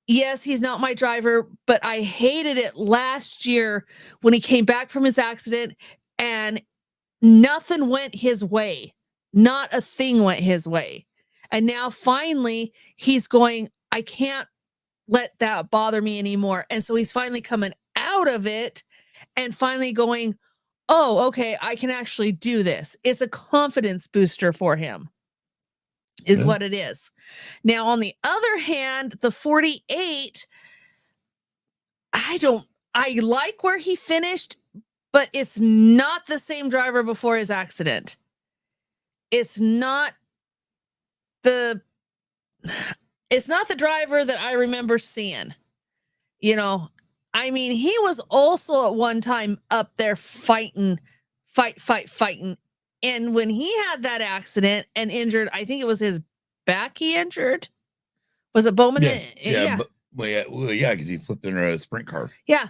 Yes, he's not my driver, but I hated it last year when he came back from his accident and nothing went his way. Not a thing went his way. And now finally he's going, I can't let that bother me anymore. And so he's finally coming out of it and finally going, oh, okay, I can actually do this. It's a confidence booster for him, is what it is. Now, on the other hand, the 48, I like where he finished, but it's not the same driver before his accident. It's not the driver that I remember seeing. I mean, he was also at one time up there fighting. And when he had that accident and injured, I think it was his back he injured. Was it Bowman? Yeah. Because he flipped in a sprint car. Yeah.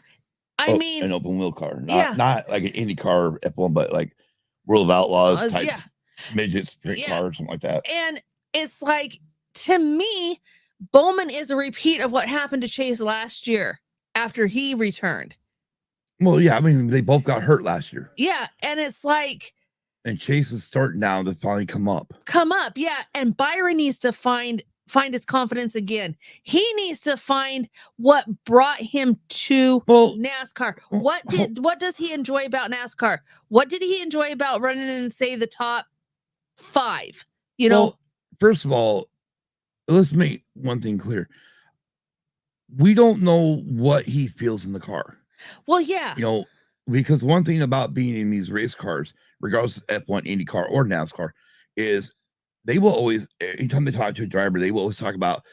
I mean, an open wheel car. Not like an Indy car F1, but like World of Outlaws type midget sprint car or something like that. And it's like, to me, Bowman is a repeat of what happened to Chase last year after he returned. Well, yeah, I mean, they both got hurt last year. Yeah, and it's like, and Chase is starting now to finally come up. Yeah, and Byron needs to find his confidence again. He needs to find what brought him to NASCAR. What does he enjoy about NASCAR? What did he enjoy about running in, say, the top 5. You know, Well, first of all, let's make one thing clear. We don't know what he feels in the car. well, yeah, You know, because one thing about being in these race cars, regardless of F1, IndyCar, or NASCAR, is they will always, anytime they talk to a driver, they will always talk about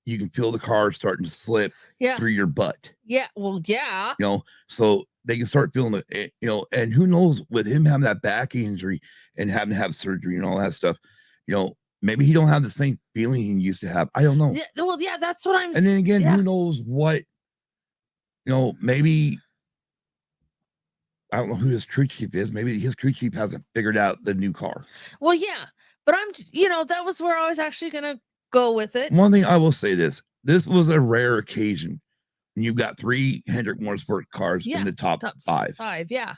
you can feel the car starting to slip yeah, through your butt. yeah. Well, yeah, You know, so they can start feeling it, you know, and who knows, with him having that back injury and having to have surgery and all that stuff, you know, maybe he don't have the same feeling he used to have. I don't know. yeah. Well, yeah. That's what I'm. And then again, yeah. who knows what, you know, maybe I don't know who his crew chief is. Maybe his crew chief hasn't figured out the new car. Well, yeah, but you know, that was where I was actually gonna go with it. One thing I will say, this was a rare occasion. You've got 3 Hendrick Motorsport cars in the top 5. 5, yeah,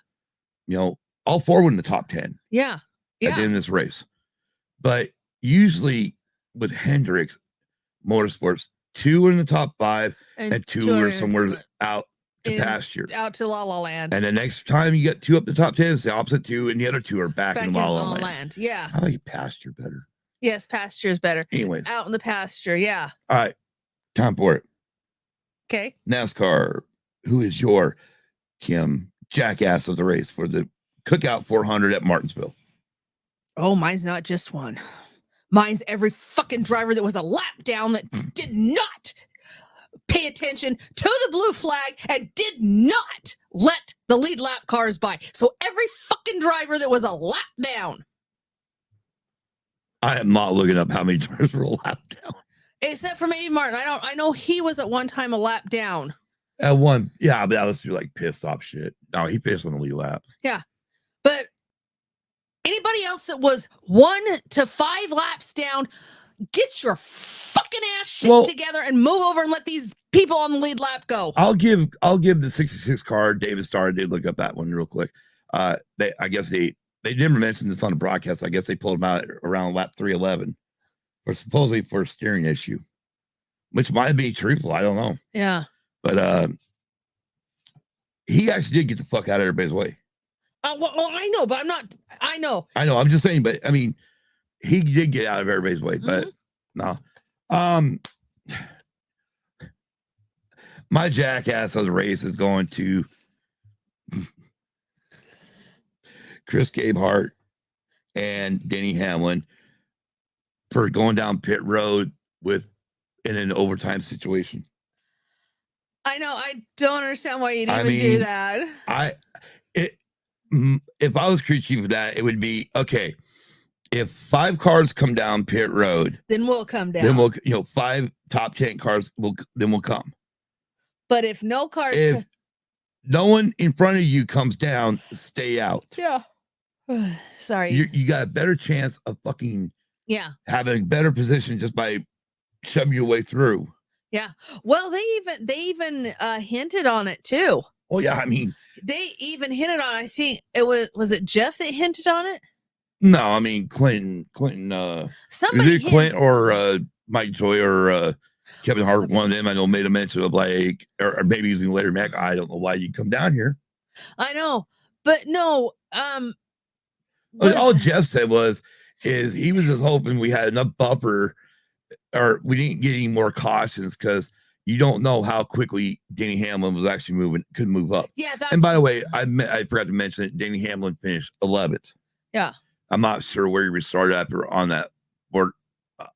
You know, all 4 were in the top 10 yeah, at the yeah. end of this race. But usually with Hendrick Motorsports, 2 are in the top 5 and 2 are somewhere out to pasture. Out to La La Land. And the next time you get 2 up the top 10, it's the opposite 2, and the other 2 are back in La La Land. Yeah. I like pasture better. Yes, pasture is better. Anyways. Out in the pasture, yeah. All right. Time for it. Okay. NASCAR, who is your Kim jackass of the race for the Cookout 400 at Martinsville? Oh, mine's not just one. Mine's every fucking driver that was a lap down that did not pay attention to the blue flag and did not let the lead lap cars by. So every fucking driver that was a lap down. I am not looking up how many drivers were a lap down. Except for maybe Martin. I know he was at one time a lap down. At one, yeah, but that was through like pissed off shit. No, he pissed on the lead lap. Yeah. But anybody else that was 1 to 5 laps down, get your fucking ass shit together and move over and let these people on the lead lap go. I'll give the 66 car, David Starr, did look up that one real quick. I guess they never mentioned this on the broadcast. I guess they pulled him out around lap 311. Or supposedly for a steering issue, which might be truthful. I don't know. Yeah. But he actually did get the fuck out of everybody's way. Well, I know, but I'm not. I know. I'm just saying, but I mean, he did get out of everybody's way, but no. My jackass of the race is going to Chris Gabehart and Denny Hamlin for going down pit road in an overtime situation. I know. I don't understand why you'd even do that. If I was crew chief of that, it would be okay. If 5 cars come down pit road, then we'll come down. Then we'll, 5 top 10 cars will come. But if no cars, if no one in front of you comes down, stay out. Yeah. Sorry. You got a better chance of fucking having a better position just by shoving your way through. Yeah. Well, they even hinted on it too. Oh yeah, I mean, they even hinted on. I think it was it Jeff that hinted on it. No, I mean Clinton. Somebody Clinton or Mike Joy or Kevin Hart. One of them I know made a mention of like, or maybe using Larry Mack. I don't know why you come down here. I know, but no. All Jeff said is he was just hoping we had enough buffer, or we didn't get any more cautions because you don't know how quickly Denny Hamlin was actually could move up. Yeah. And by the way, I forgot to mention that Denny Hamlin finished 11th. Yeah. I'm not sure where he restarted after on that board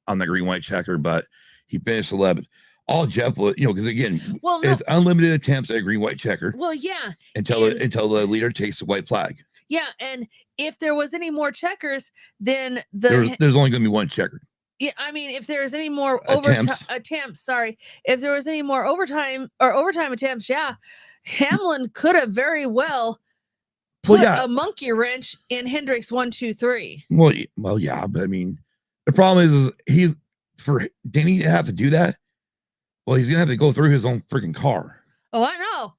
on the green white checker, but he finished 11th. All Jeff was, because again, it's unlimited attempts at a green white checker. Well, yeah. Until the leader takes the white flag. Yeah, and if there was any more checkers, then there's only going to be one checker. Yeah, I mean, if there's any more attempts, sorry, if there was any more overtime attempts, Hamlin could have very well put a monkey wrench in Hendrick's 1, 2, 3. Well, yeah, but I mean, the problem is he's for Denny to have to do that. Well, he's gonna have to go through his own freaking car. Oh, I know.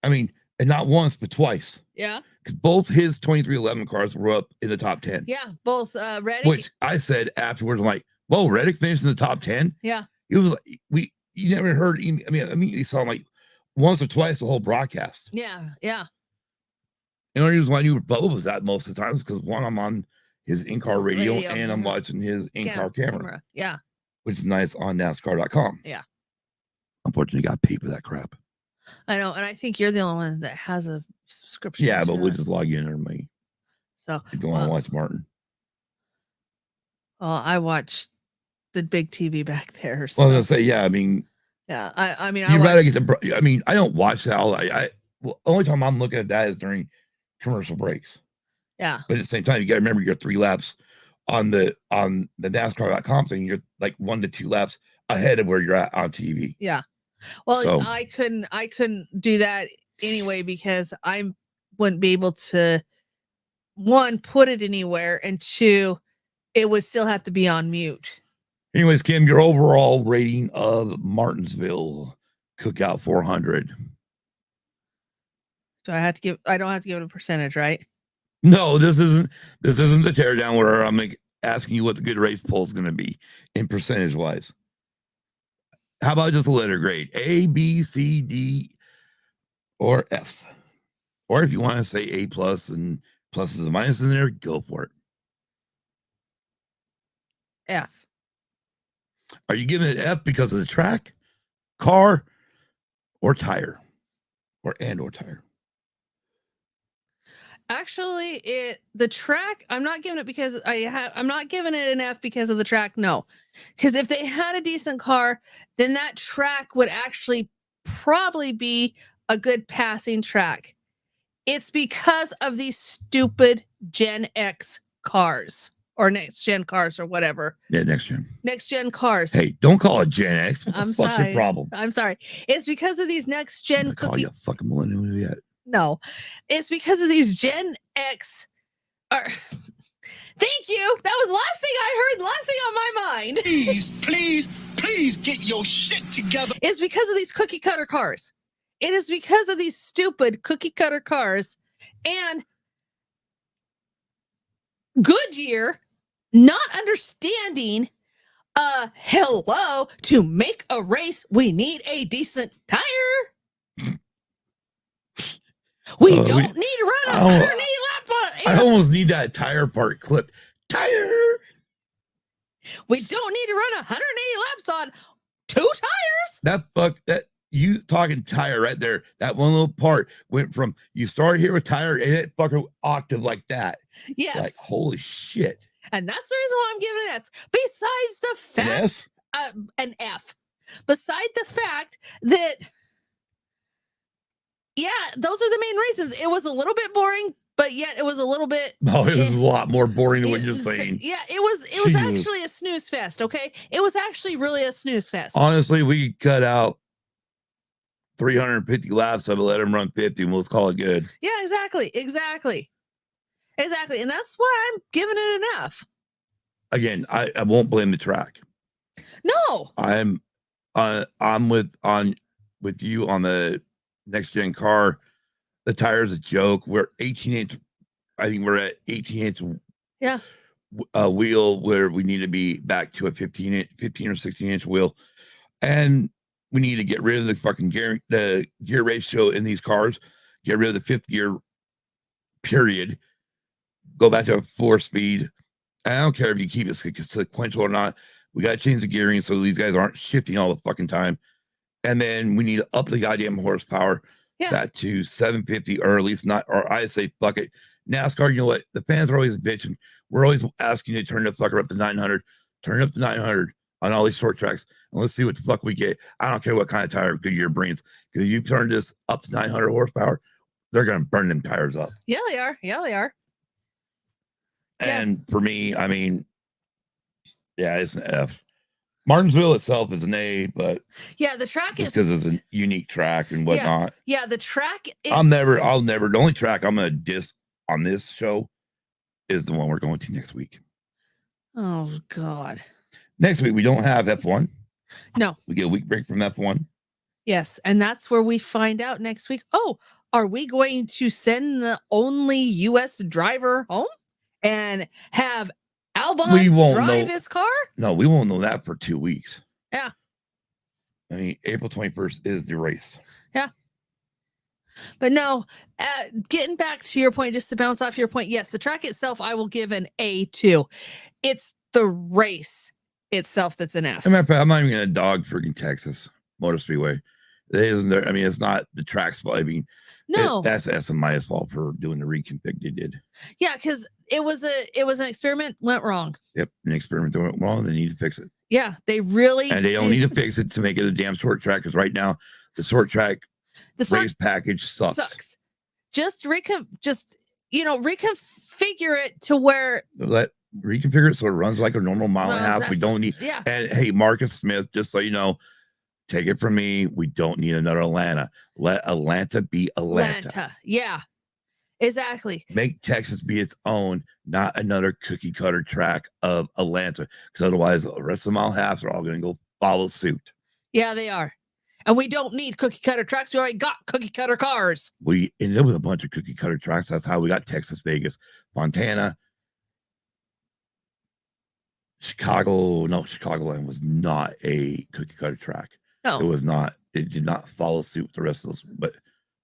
I mean, and not once, but twice. Yeah. Because both his 2311 cars were up in the top 10. Yeah, both Reddick. Which I said afterwards, I'm like, whoa, Reddick finished in the top 10? Yeah. It was like, you never heard, I immediately saw him like once or twice the whole broadcast. Yeah, yeah. And the only reason why I knew Bubba was that most of the times because one, I'm on his in-car radio, Radio, and I'm mhm. watching his in-car camera, Yeah. which is nice on NASCAR.com. Yeah. Unfortunately, got paid for that crap. I know, and I think you're the only one that has a subscription. Yeah, but to we'll it. just log in or me. So If you want to watch Martin. Well, I watch the big TV back there. So. Well, I was gonna say, yeah. I mean, yeah. I mean, you rather get the. I mean, I don't watch that. Well, only time I'm looking at that is during commercial breaks. Yeah. But at the same time, you got to remember you're 3 laps on the NASCAR.com thing. You're like 1 to 2 laps ahead of where you're at on TV. Yeah. Well, So, I couldn't do that anyway because I wouldn't be able to, 1, put it anywhere, and 2, it would still have to be on mute. anyways, Kim, your overall rating of Martinsville Cookout 400. So I don't have to give it a percentage, right? No, this isn't the teardown where I'm like asking you what the good race poll is going to be in percentage wise. How about just a letter grade? A, B, C, D, or F? Or if you want to say A plus and pluses and minuses in there, go for it. F. Are you giving it F because of the track, car, or tire? Or tire? Actually, the track, I'm not giving it because I'm not giving it an F because of the track. No, because if they had a decent car, then that track would actually probably be a good passing track. It's because of these stupid Gen X cars or next gen cars or whatever. Yeah, next gen cars. Hey, don't call it Gen X. What the I'm fuck's sorry. your problem? I'm sorry. It's because of these next gen. I'm call you a fucking millennial yet? No, it's because of these Gen X. Thank you. That was the last thing I heard. Last thing on my mind. Please get your shit together. It's because of these cookie cutter cars. It is because of these stupid cookie cutter cars and Goodyear not understanding. Hello. To make a race, we need a decent tire. We don't need to run 180 laps on. I almost need that tire part clipped. Tire. We don't need to run 180 laps on 2 tires. That you talking tire right there. That one little part went from you started here with tire and it fucking octave like that. Yes. Like holy shit. And that's the reason why I'm giving it an S. Besides the fact, yes, an F. Beside the fact that. Yeah, those are the main reasons. It was a little bit boring, but yet it was a little bit. No, it was a lot more boring than what you're saying. Yeah, it was actually a snooze fest. Okay, it was actually really a snooze fest. Honestly, we cut out 350 laps of it, let him run 50, and we'll call it good. Yeah, exactly, and that's why I'm giving it an F. Again, I won't blame the track. No, I'm with you on the next gen car. The tire is a joke. We're 18-inch. I think we're at 18-inch. Yeah. Wheel where we need to be back to a 15 or 16-inch wheel, and we need to get rid of the fucking gear ratio in these cars. Get rid of the 5th gear. Period. Go back to a 4-speed. I don't care if you keep it sequential or not. We got to change the gearing so these guys aren't shifting all the fucking time. And then we need to up the goddamn horsepower back to 750 or at least not, or I say fuck it. NASCAR, you know what? The fans are always bitching. We're always asking you to turn the fucker up to 900. Turn it up to 900 on all these short tracks. And let's see what the fuck we get. I don't care what kind of tire Goodyear brings. Because if you turn this up to 900 horsepower, they're going to burn them tires up. Yeah, they are. And for me, I mean, yeah, it's an F. Martinsville itself is an A, but yeah, the track is because it's a unique track and whatnot. Yeah, the track is. I'll never. The only track I'm gonna diss on this show is the one we're going to next week. Oh God. Next week we don't have F1. No, we get a week break from F1. Yes, and that's where we find out next week. Oh, are we going to send the only U.S. driver home and have Albon drive his car? No, we won't know that for 2 weeks. Yeah. I mean, April 21st is the race. Yeah. But no, getting back to your point, just to bounce off your point, yes, the track itself, I will give an A to. It's the race itself that's an F. I'm not even gonna dog freaking Texas Motor Speedway. It isn't there. I mean, it's not the track's fault. I mean, No, that's SMI's fault for doing the reconfig they did. yeah, because it was an experiment, went wrong. Yep, an experiment that went wrong. They need to fix it. Yeah, they really And they don't need to fix it to make it a damn short track, because right now the short track race package sucks. Just reconfigure it to where Reconfigure it so it runs like a normal mile and a half. We don't need. Yeah. And hey, Marcus Smith, just so you know, take it from me, we don't need another Atlanta. Let Atlanta be Atlanta. Yeah, exactly. Make Texas be its own, not another cookie cutter track of Atlanta, because otherwise the rest of the mile and a half are all going to go follow suit. Yeah, they are. And we don't need cookie cutter tracks. We already got cookie cutter cars. We ended up with a bunch of cookie cutter tracks. That's how we got Texas, Vegas, Fontana, Chicago. No, Chicagoland was not a cookie cutter track. No, it was not. It did not follow suit with the rest of those. But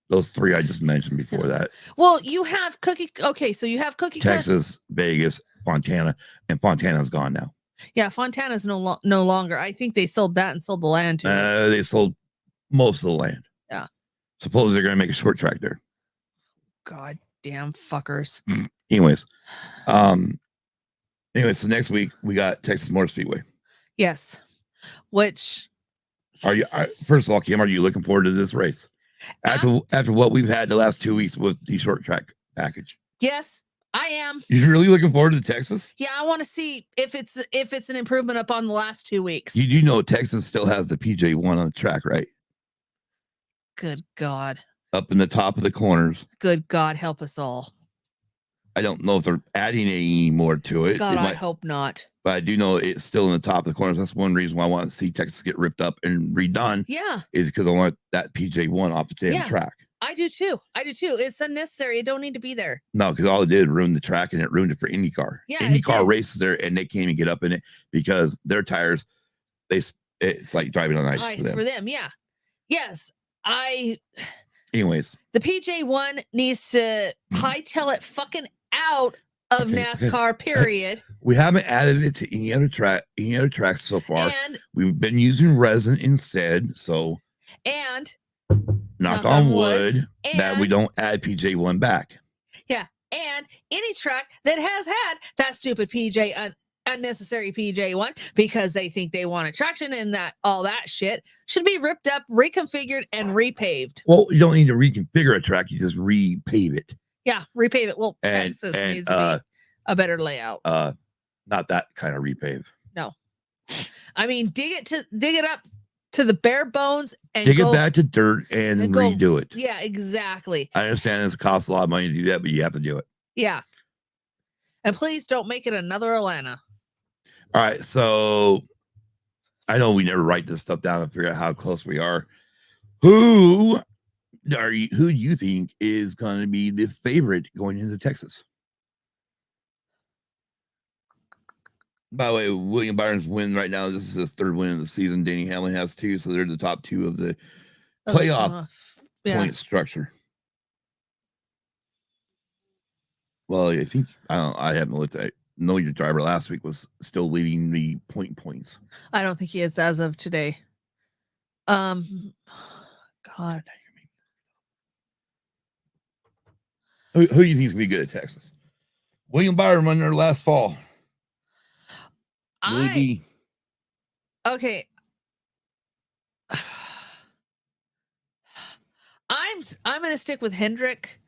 those three I just mentioned before that. Well, you have cookie. Okay, so you have cookie Texas, Vegas, Fontana, and Fontana's gone now. Yeah, Fontana's no longer. I think they sold that and sold the land to it. They sold most of the land. Yeah. Suppose they're going to make a short track there. God damn fuckers. Anyways, so next week we got Texas Motor Speedway. Yes. Which first of all, Kim, are you looking forward to this race after what we've had the last 2 weeks with the short track package? Yes, I am. You're really looking forward to Texas? Yeah, I want to see if it's an improvement upon the last 2 weeks. You do know Texas still has the PJ1 on the track, right? Good God. Up in the top of the corners. Good God, help us all. I don't know if they're adding any more to it. God, I hope not. But I do know it's still in the top of the corners. That's one reason why I want to see Texas get ripped up and redone. Yeah. Is because I want that PJ1 off the damn track. I do too. It's unnecessary. It don't need to be there. No, because all it did ruin the track, and it ruined it for IndyCar. Yeah, IndyCar races there, and they can't even get up in it because their tires, it's like driving on ice for them. Yeah. Yes. Anyways, the PJ1 needs to hightail it fucking out of NASCAR, period. We haven't added it to any other tracks so far. And we've been using resin instead. So, and knock on wood that we don't add PJ1 back. Yeah. And any track that has had that stupid unnecessary PJ1 because they think they want attraction and that all that shit should be ripped up, reconfigured, and repaved. Well, you don't need to reconfigure a track, you just repave it. Yeah, repave it. Well, Texas needs to be a better layout. Not that kind of repave. No. I mean, dig it up to the bare bones and dig it back to dirt and redo it. Yeah, exactly. I understand it costs a lot of money to do that, but you have to do it. Yeah. And please don't make it another Atlanta. All right, so I know we never write this stuff down and figure out how close we are. Who do you think is going to be the favorite going into Texas? By the way, William Byron's win right now. This is his third win of the season. Denny Hamlin has 2, so they're the top 2 of the playoff point structure. Well, I think I haven't looked at it. Know Your Driver last week was still leading the points. I don't think he is as of today. God. Who do you think is going to be good at Texas? William Byron won there last fall. Okay. I'm going to stick with Hendrick.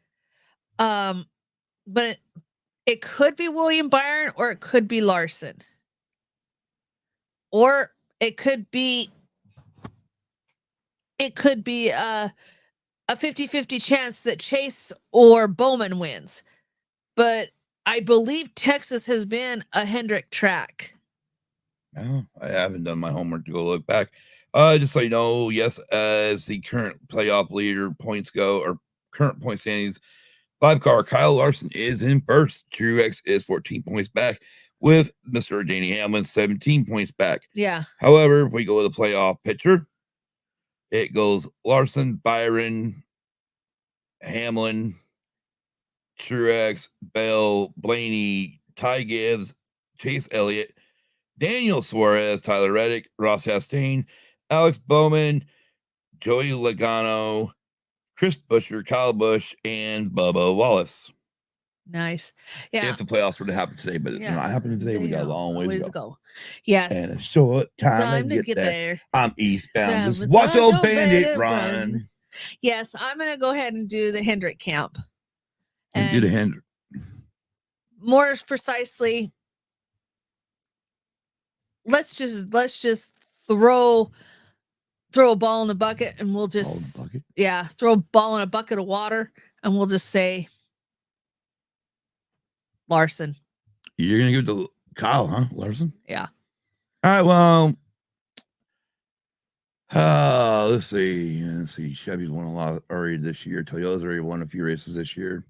But it could be William Byron or it could be Larson. Or it could be a 50-50 chance that Chase or Bowman wins. But I believe Texas has been a Hendrick track. No, I haven't done my homework to go look back. Just so you know, yes, as the current playoff leader points go, or current point standings, 5-car Kyle Larson is in first. Truex is 14 points back, with Mr. Denny Hamlin 17 points back. Yeah. However, if we go to the playoff picture, it goes Larson, Byron, Hamlin, Truex, Bell, Blaney, Ty Gibbs, Chase Elliott, Daniel Suarez, Tyler Reddick, Ross Chastain, Alex Bowman, Joey Logano, Chris Buescher, Kyle Busch, and Bubba Wallace. Nice. Yeah. If the playoffs were to happen today, but if they're not happening today, we got a long ways to go. Yes. And a short time to get there. I'm eastbound. Yeah, Just with watch Otto old bandit Bandit run. run. Yes, I'm gonna go ahead and do the Hendrick camp. And do the Hendrick. More precisely, let's just throw a ball in the bucket and we'll just throw a ball in a bucket of water and we'll just say Larson. You're gonna give it to Kyle, huh? Larson? Yeah. All right, well, let's see. Chevy's won a lot already this year. Toyota's already won a few races this year.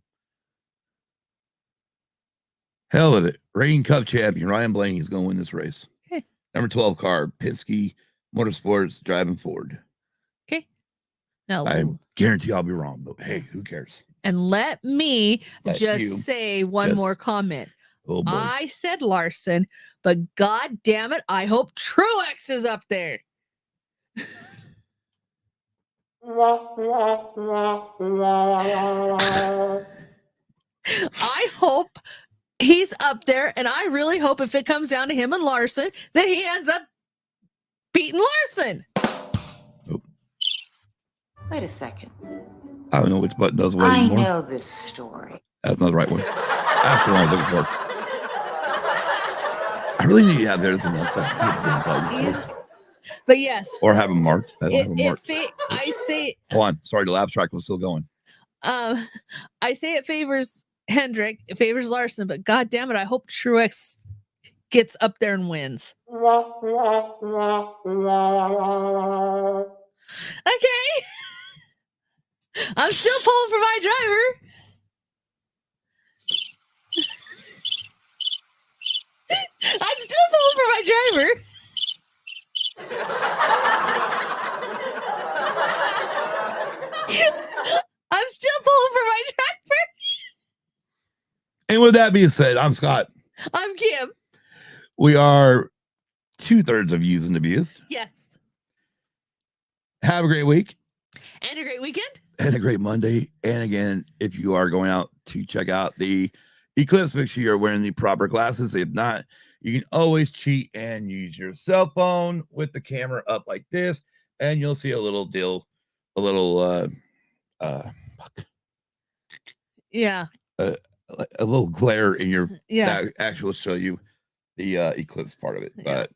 Hell with it. Reigning Cup champion Ryan Blaney is going to win this race. Okay. Number 12 car, Penske Motorsports, driving Ford. Okay. Now, I guarantee I'll be wrong, but hey, who cares? And let me say one more comment. Oh boy. I said Larson, but God damn it, I hope Truex is up there. I hope he's up there, and I really hope if it comes down to him and Larson, that he ends up beating Larson. Oh. Wait a second. I don't know which button does what I anymore. know this story. That's not the right one. That's the one I was looking for. I really need to have everything else. I see what the damn buttons. But yes. Or have them marked. I don't have them marked. I say. Hold on. Sorry, the laugh track was still going. I say it favors Hendrick, it favors Larson, but God damn it, I hope Truex gets up there and wins. Okay. I'm still pulling for my driver. I'm still pulling for my driver. I'm still pulling for my driver. And with that being said, I'm Scott. I'm Kim. We are 2/3 of used and abused. Yes. Have a great week. And a great weekend. And a great Monday. And again, if you are going out to check out the Eclipse, make sure you're wearing the proper glasses. If not, you can always cheat and use your cell phone with the camera up like this, and you'll see a little a little glare in your that actually will show you the eclipse part of it. But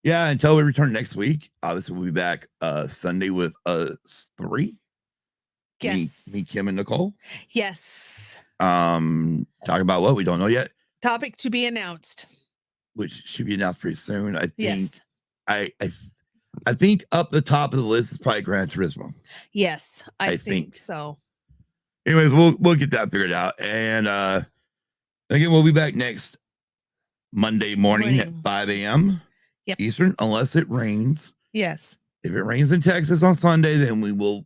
until we return next week, obviously we'll be back Sunday with 3. Yes. Me, Kim, and Nicole. Yes. Talk about what we don't know yet. Topic to be announced. Which should be announced pretty soon. I think. Yes. I think up the top of the list is probably Gran Turismo. Yes, I think so. Anyways, we'll get that figured out. And again, we'll be back next Monday morning at 5 a.m. Eastern, unless it rains. Yes. If it rains in Texas on Sunday, then we will,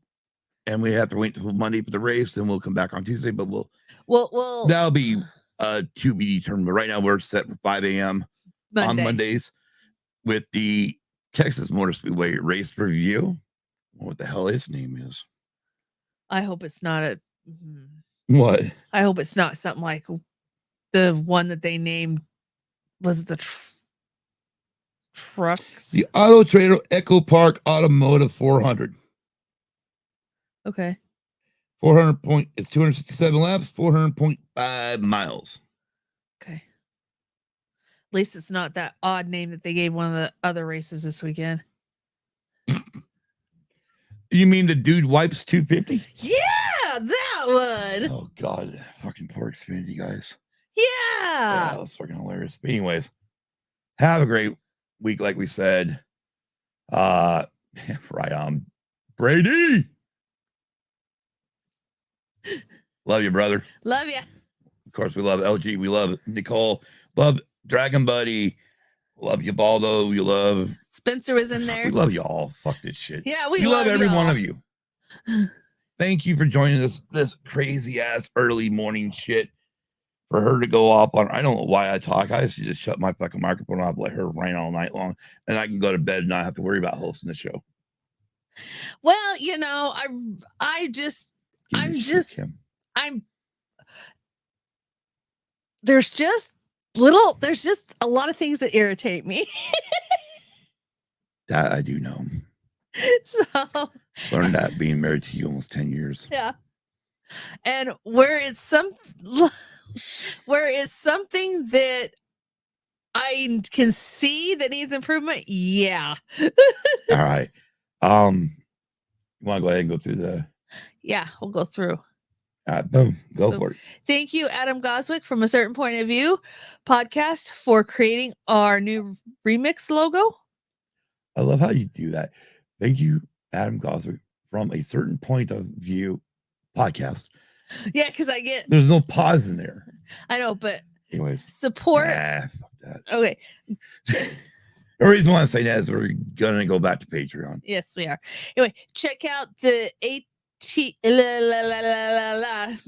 and we have to wait until Monday for the race, then we'll come back on Tuesday. But that'll be to be determined. But right now we're set for 5 a.m. on Mondays with the Texas Motor Speedway race review. What the hell his name is? I hope it's not what? I hope it's not something like the one that they named. Was it the trucks? The Auto Trader Echo Park Automotive 400. Okay. 400 it's 267 laps, 400.5 miles. Okay. At least it's not that odd name that they gave one of the other races this weekend. You mean the dude wipes 250? Yeah, that one. Oh God, fucking poor Xfinity guys. Yeah, that was fucking hilarious. But anyways, have a great week, like we said. Right on, Brady. Love you, brother. Love you. Of course, we love LG. We love Nicole. Love Dragon Buddy. Love you, Baldo. You love Spencer was in there. We love you all. Fuck this shit. Yeah, we love every y'all. one of you. thank you for joining us this crazy ass early morning shit for her to go off on. I don't know why I talk. I should just shut my fucking microphone off, let her rant all night long, and I can go to bed and not have to worry about hosting the show. Well, you know, I'm just there's just a lot of things that irritate me. That I do know. So Learned that being married to you almost 10 years. yeah. And where it's something that I can see that needs improvement, yeah. All right. You want to go ahead and go through the Yeah, we'll go through. boom, go Boom. for it. Thank you, Adam Goswick from A Certain Point of View podcast for creating our new remix logo. I love how you do that. Thank you, Adam Goswick from A Certain Point of View podcast. Yeah, because there's no pause in there. I know, but anyways, support. Fuck that. Okay. The reason why I say that is we're gonna go back to Patreon. Yes, we are. Anyway, check out the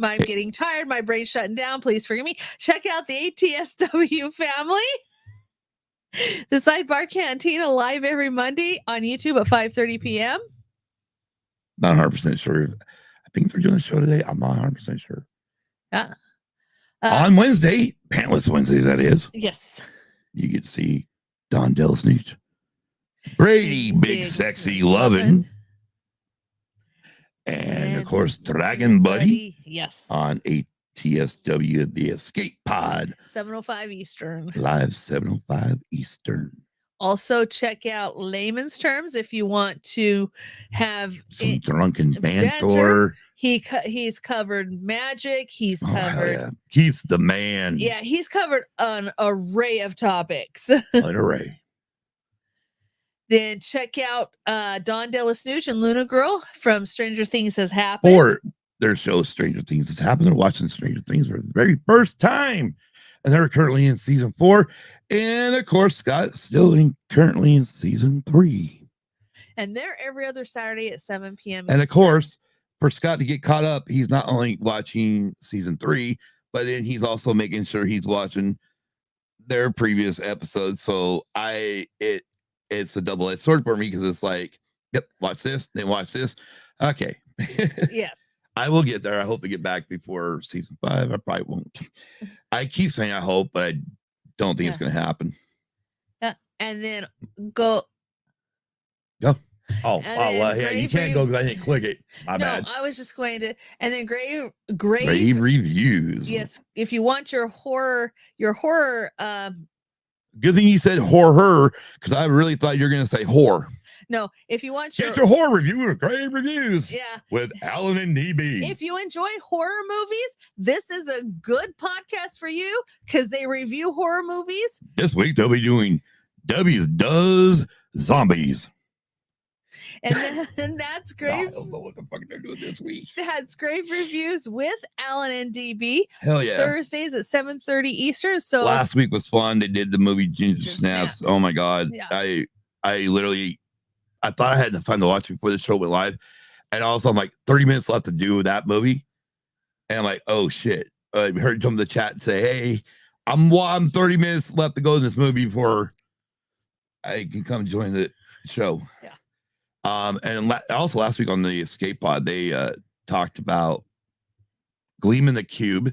I'm getting tired. My brain's shutting down. Please forgive me. Check out the ATSW family. The Sidebar Cantina live every Monday on YouTube at 5:30 p.m. Not 100% sure. I think they're doing a show today. I'm not 100% sure. Yeah. On Wednesday, Pantless Wednesdays, that is. Yes. You get to see Don Delsnooch, Brady, Big Sexy Lovin', and of course, Dragon Buddy. Yes. On ATSW, the Escape Pod. 7:05 Eastern. Live 7:05 Eastern. Also, check out Layman's Terms if you want to have some drunken banter. He's covered magic. He's covered. Yeah. He's the man. Yeah, he's covered an array of topics. An array. Then check out Don Delasnooch and Luna Girl from Stranger Things Has Happened. Or their show Stranger Things Has Happened. They're watching Stranger Things for the very first time. And they're currently in season 4. And of course, Scott's still currently in season 3. And they're every other Saturday at 7 p.m. And of course, for Scott to get caught up, he's not only watching season 3, but then he's also making sure he's watching their previous episodes. So it's a double-edged sword for me because it's like, yep, watch this, then watch this. Okay. Yes. I will get there. I hope to get back before season 5. I probably won't. I keep saying I hope, but I don't think it's going to happen. Yeah. And then go. Oh, yeah, you can't go because I didn't click it. My bad. I was just going to. And then Grave Reviews. Yes. If you want your horror. Good thing you said horror, because I really thought you were going to say whore. No, if you want your horror review with Grave Reviews. Yeah. With Alan and DB. If you enjoy horror movies, this is a good podcast for you because they review horror movies. This week they'll be doing W's Does Zombies. And then that's Grave. I don't know what the fuck they're doing this week. That's Grave Reviews with Alan and DB. Hell yeah. Thursdays at 7:30 Eastern. So last week was fun. They did the movie Ginger Snaps. Oh my God. Yeah. I literally, I thought I had enough time to watch it before the show went live. And also I'm like 30 minutes left to do that movie. And I'm like, oh shit. I heard some of the chat say, hey, I'm 30 minutes left to go in this movie before I can come join the show. Yeah. And also last week on the Escape Pod, they talked about Gleaming the Cube.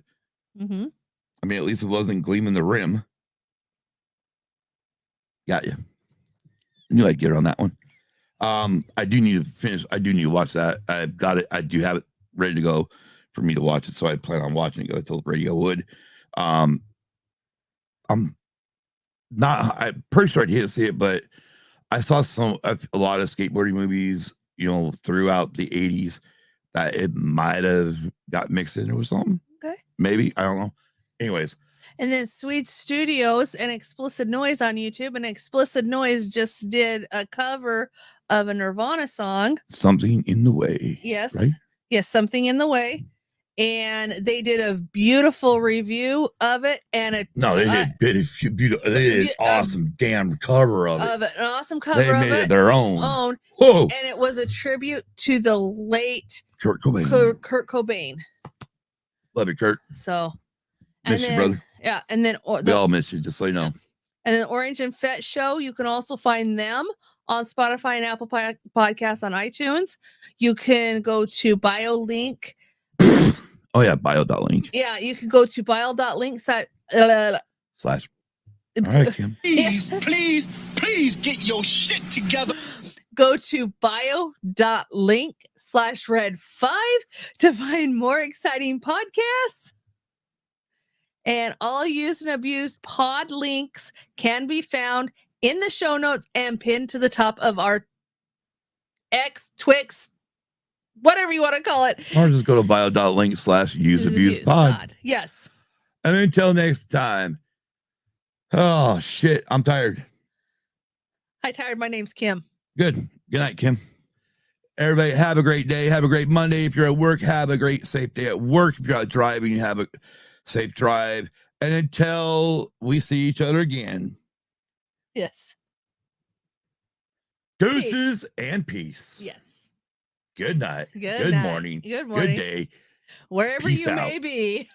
Mm-hmm. I mean, at least it wasn't Gleaming the Rim. Got you. I knew I'd get on that one. I do need to finish. I do need to watch that. I've got it. I do have it ready to go for me to watch it. So I plan on watching it. I told Brady I would. I'm pretty sure I didn't see it, but I saw a lot of skateboarding movies, throughout the 80s that it might have got mixed in or something. Okay. Maybe. I don't know. Anyways. And then Sweet Studios and Explicit Noise on YouTube. And Explicit Noise just did a cover of a Nirvana song. Something in the Way. Yes. Right? Yes, Something in the Way. and they did a beautiful review of it and a No, they did beautiful. They did awesome damn cover of it. an awesome They cover of made it it. their own. Whoa. And And it was a tribute to the late Kurt Cobain. Kurt Cobain. Love you, Kurt. So, Miss you, brother. Yeah, and then We all miss you, just so you know. And then Orange and Fett Show, you can also find them on Spotify and Apple Podcasts on iTunes. You can go to BioLink. Oh yeah, bio.link. Yeah, you can go to bio.link site. Slash. All right, Kim. Please get your shit together. Go to bio.link/red5 to find more exciting podcasts. And all used and abused pod links can be found in the show notes and pinned to the top of our X, Twix, whatever you want to call it. Or just go to bio.link/useabusepod. Yes. And until next time. Oh shit, I'm tired. Hi, tired. My name's Kim. Good night, Kim. Everybody have a great day. Have a great Monday. If you're at work, have a great safe day at work. If you're out driving, you have a safe drive. And until we see each other again. Yes. Deuces and peace. Yes. Good night. Good night. Morning. Good morning. Good day. Wherever Peace you out. may be.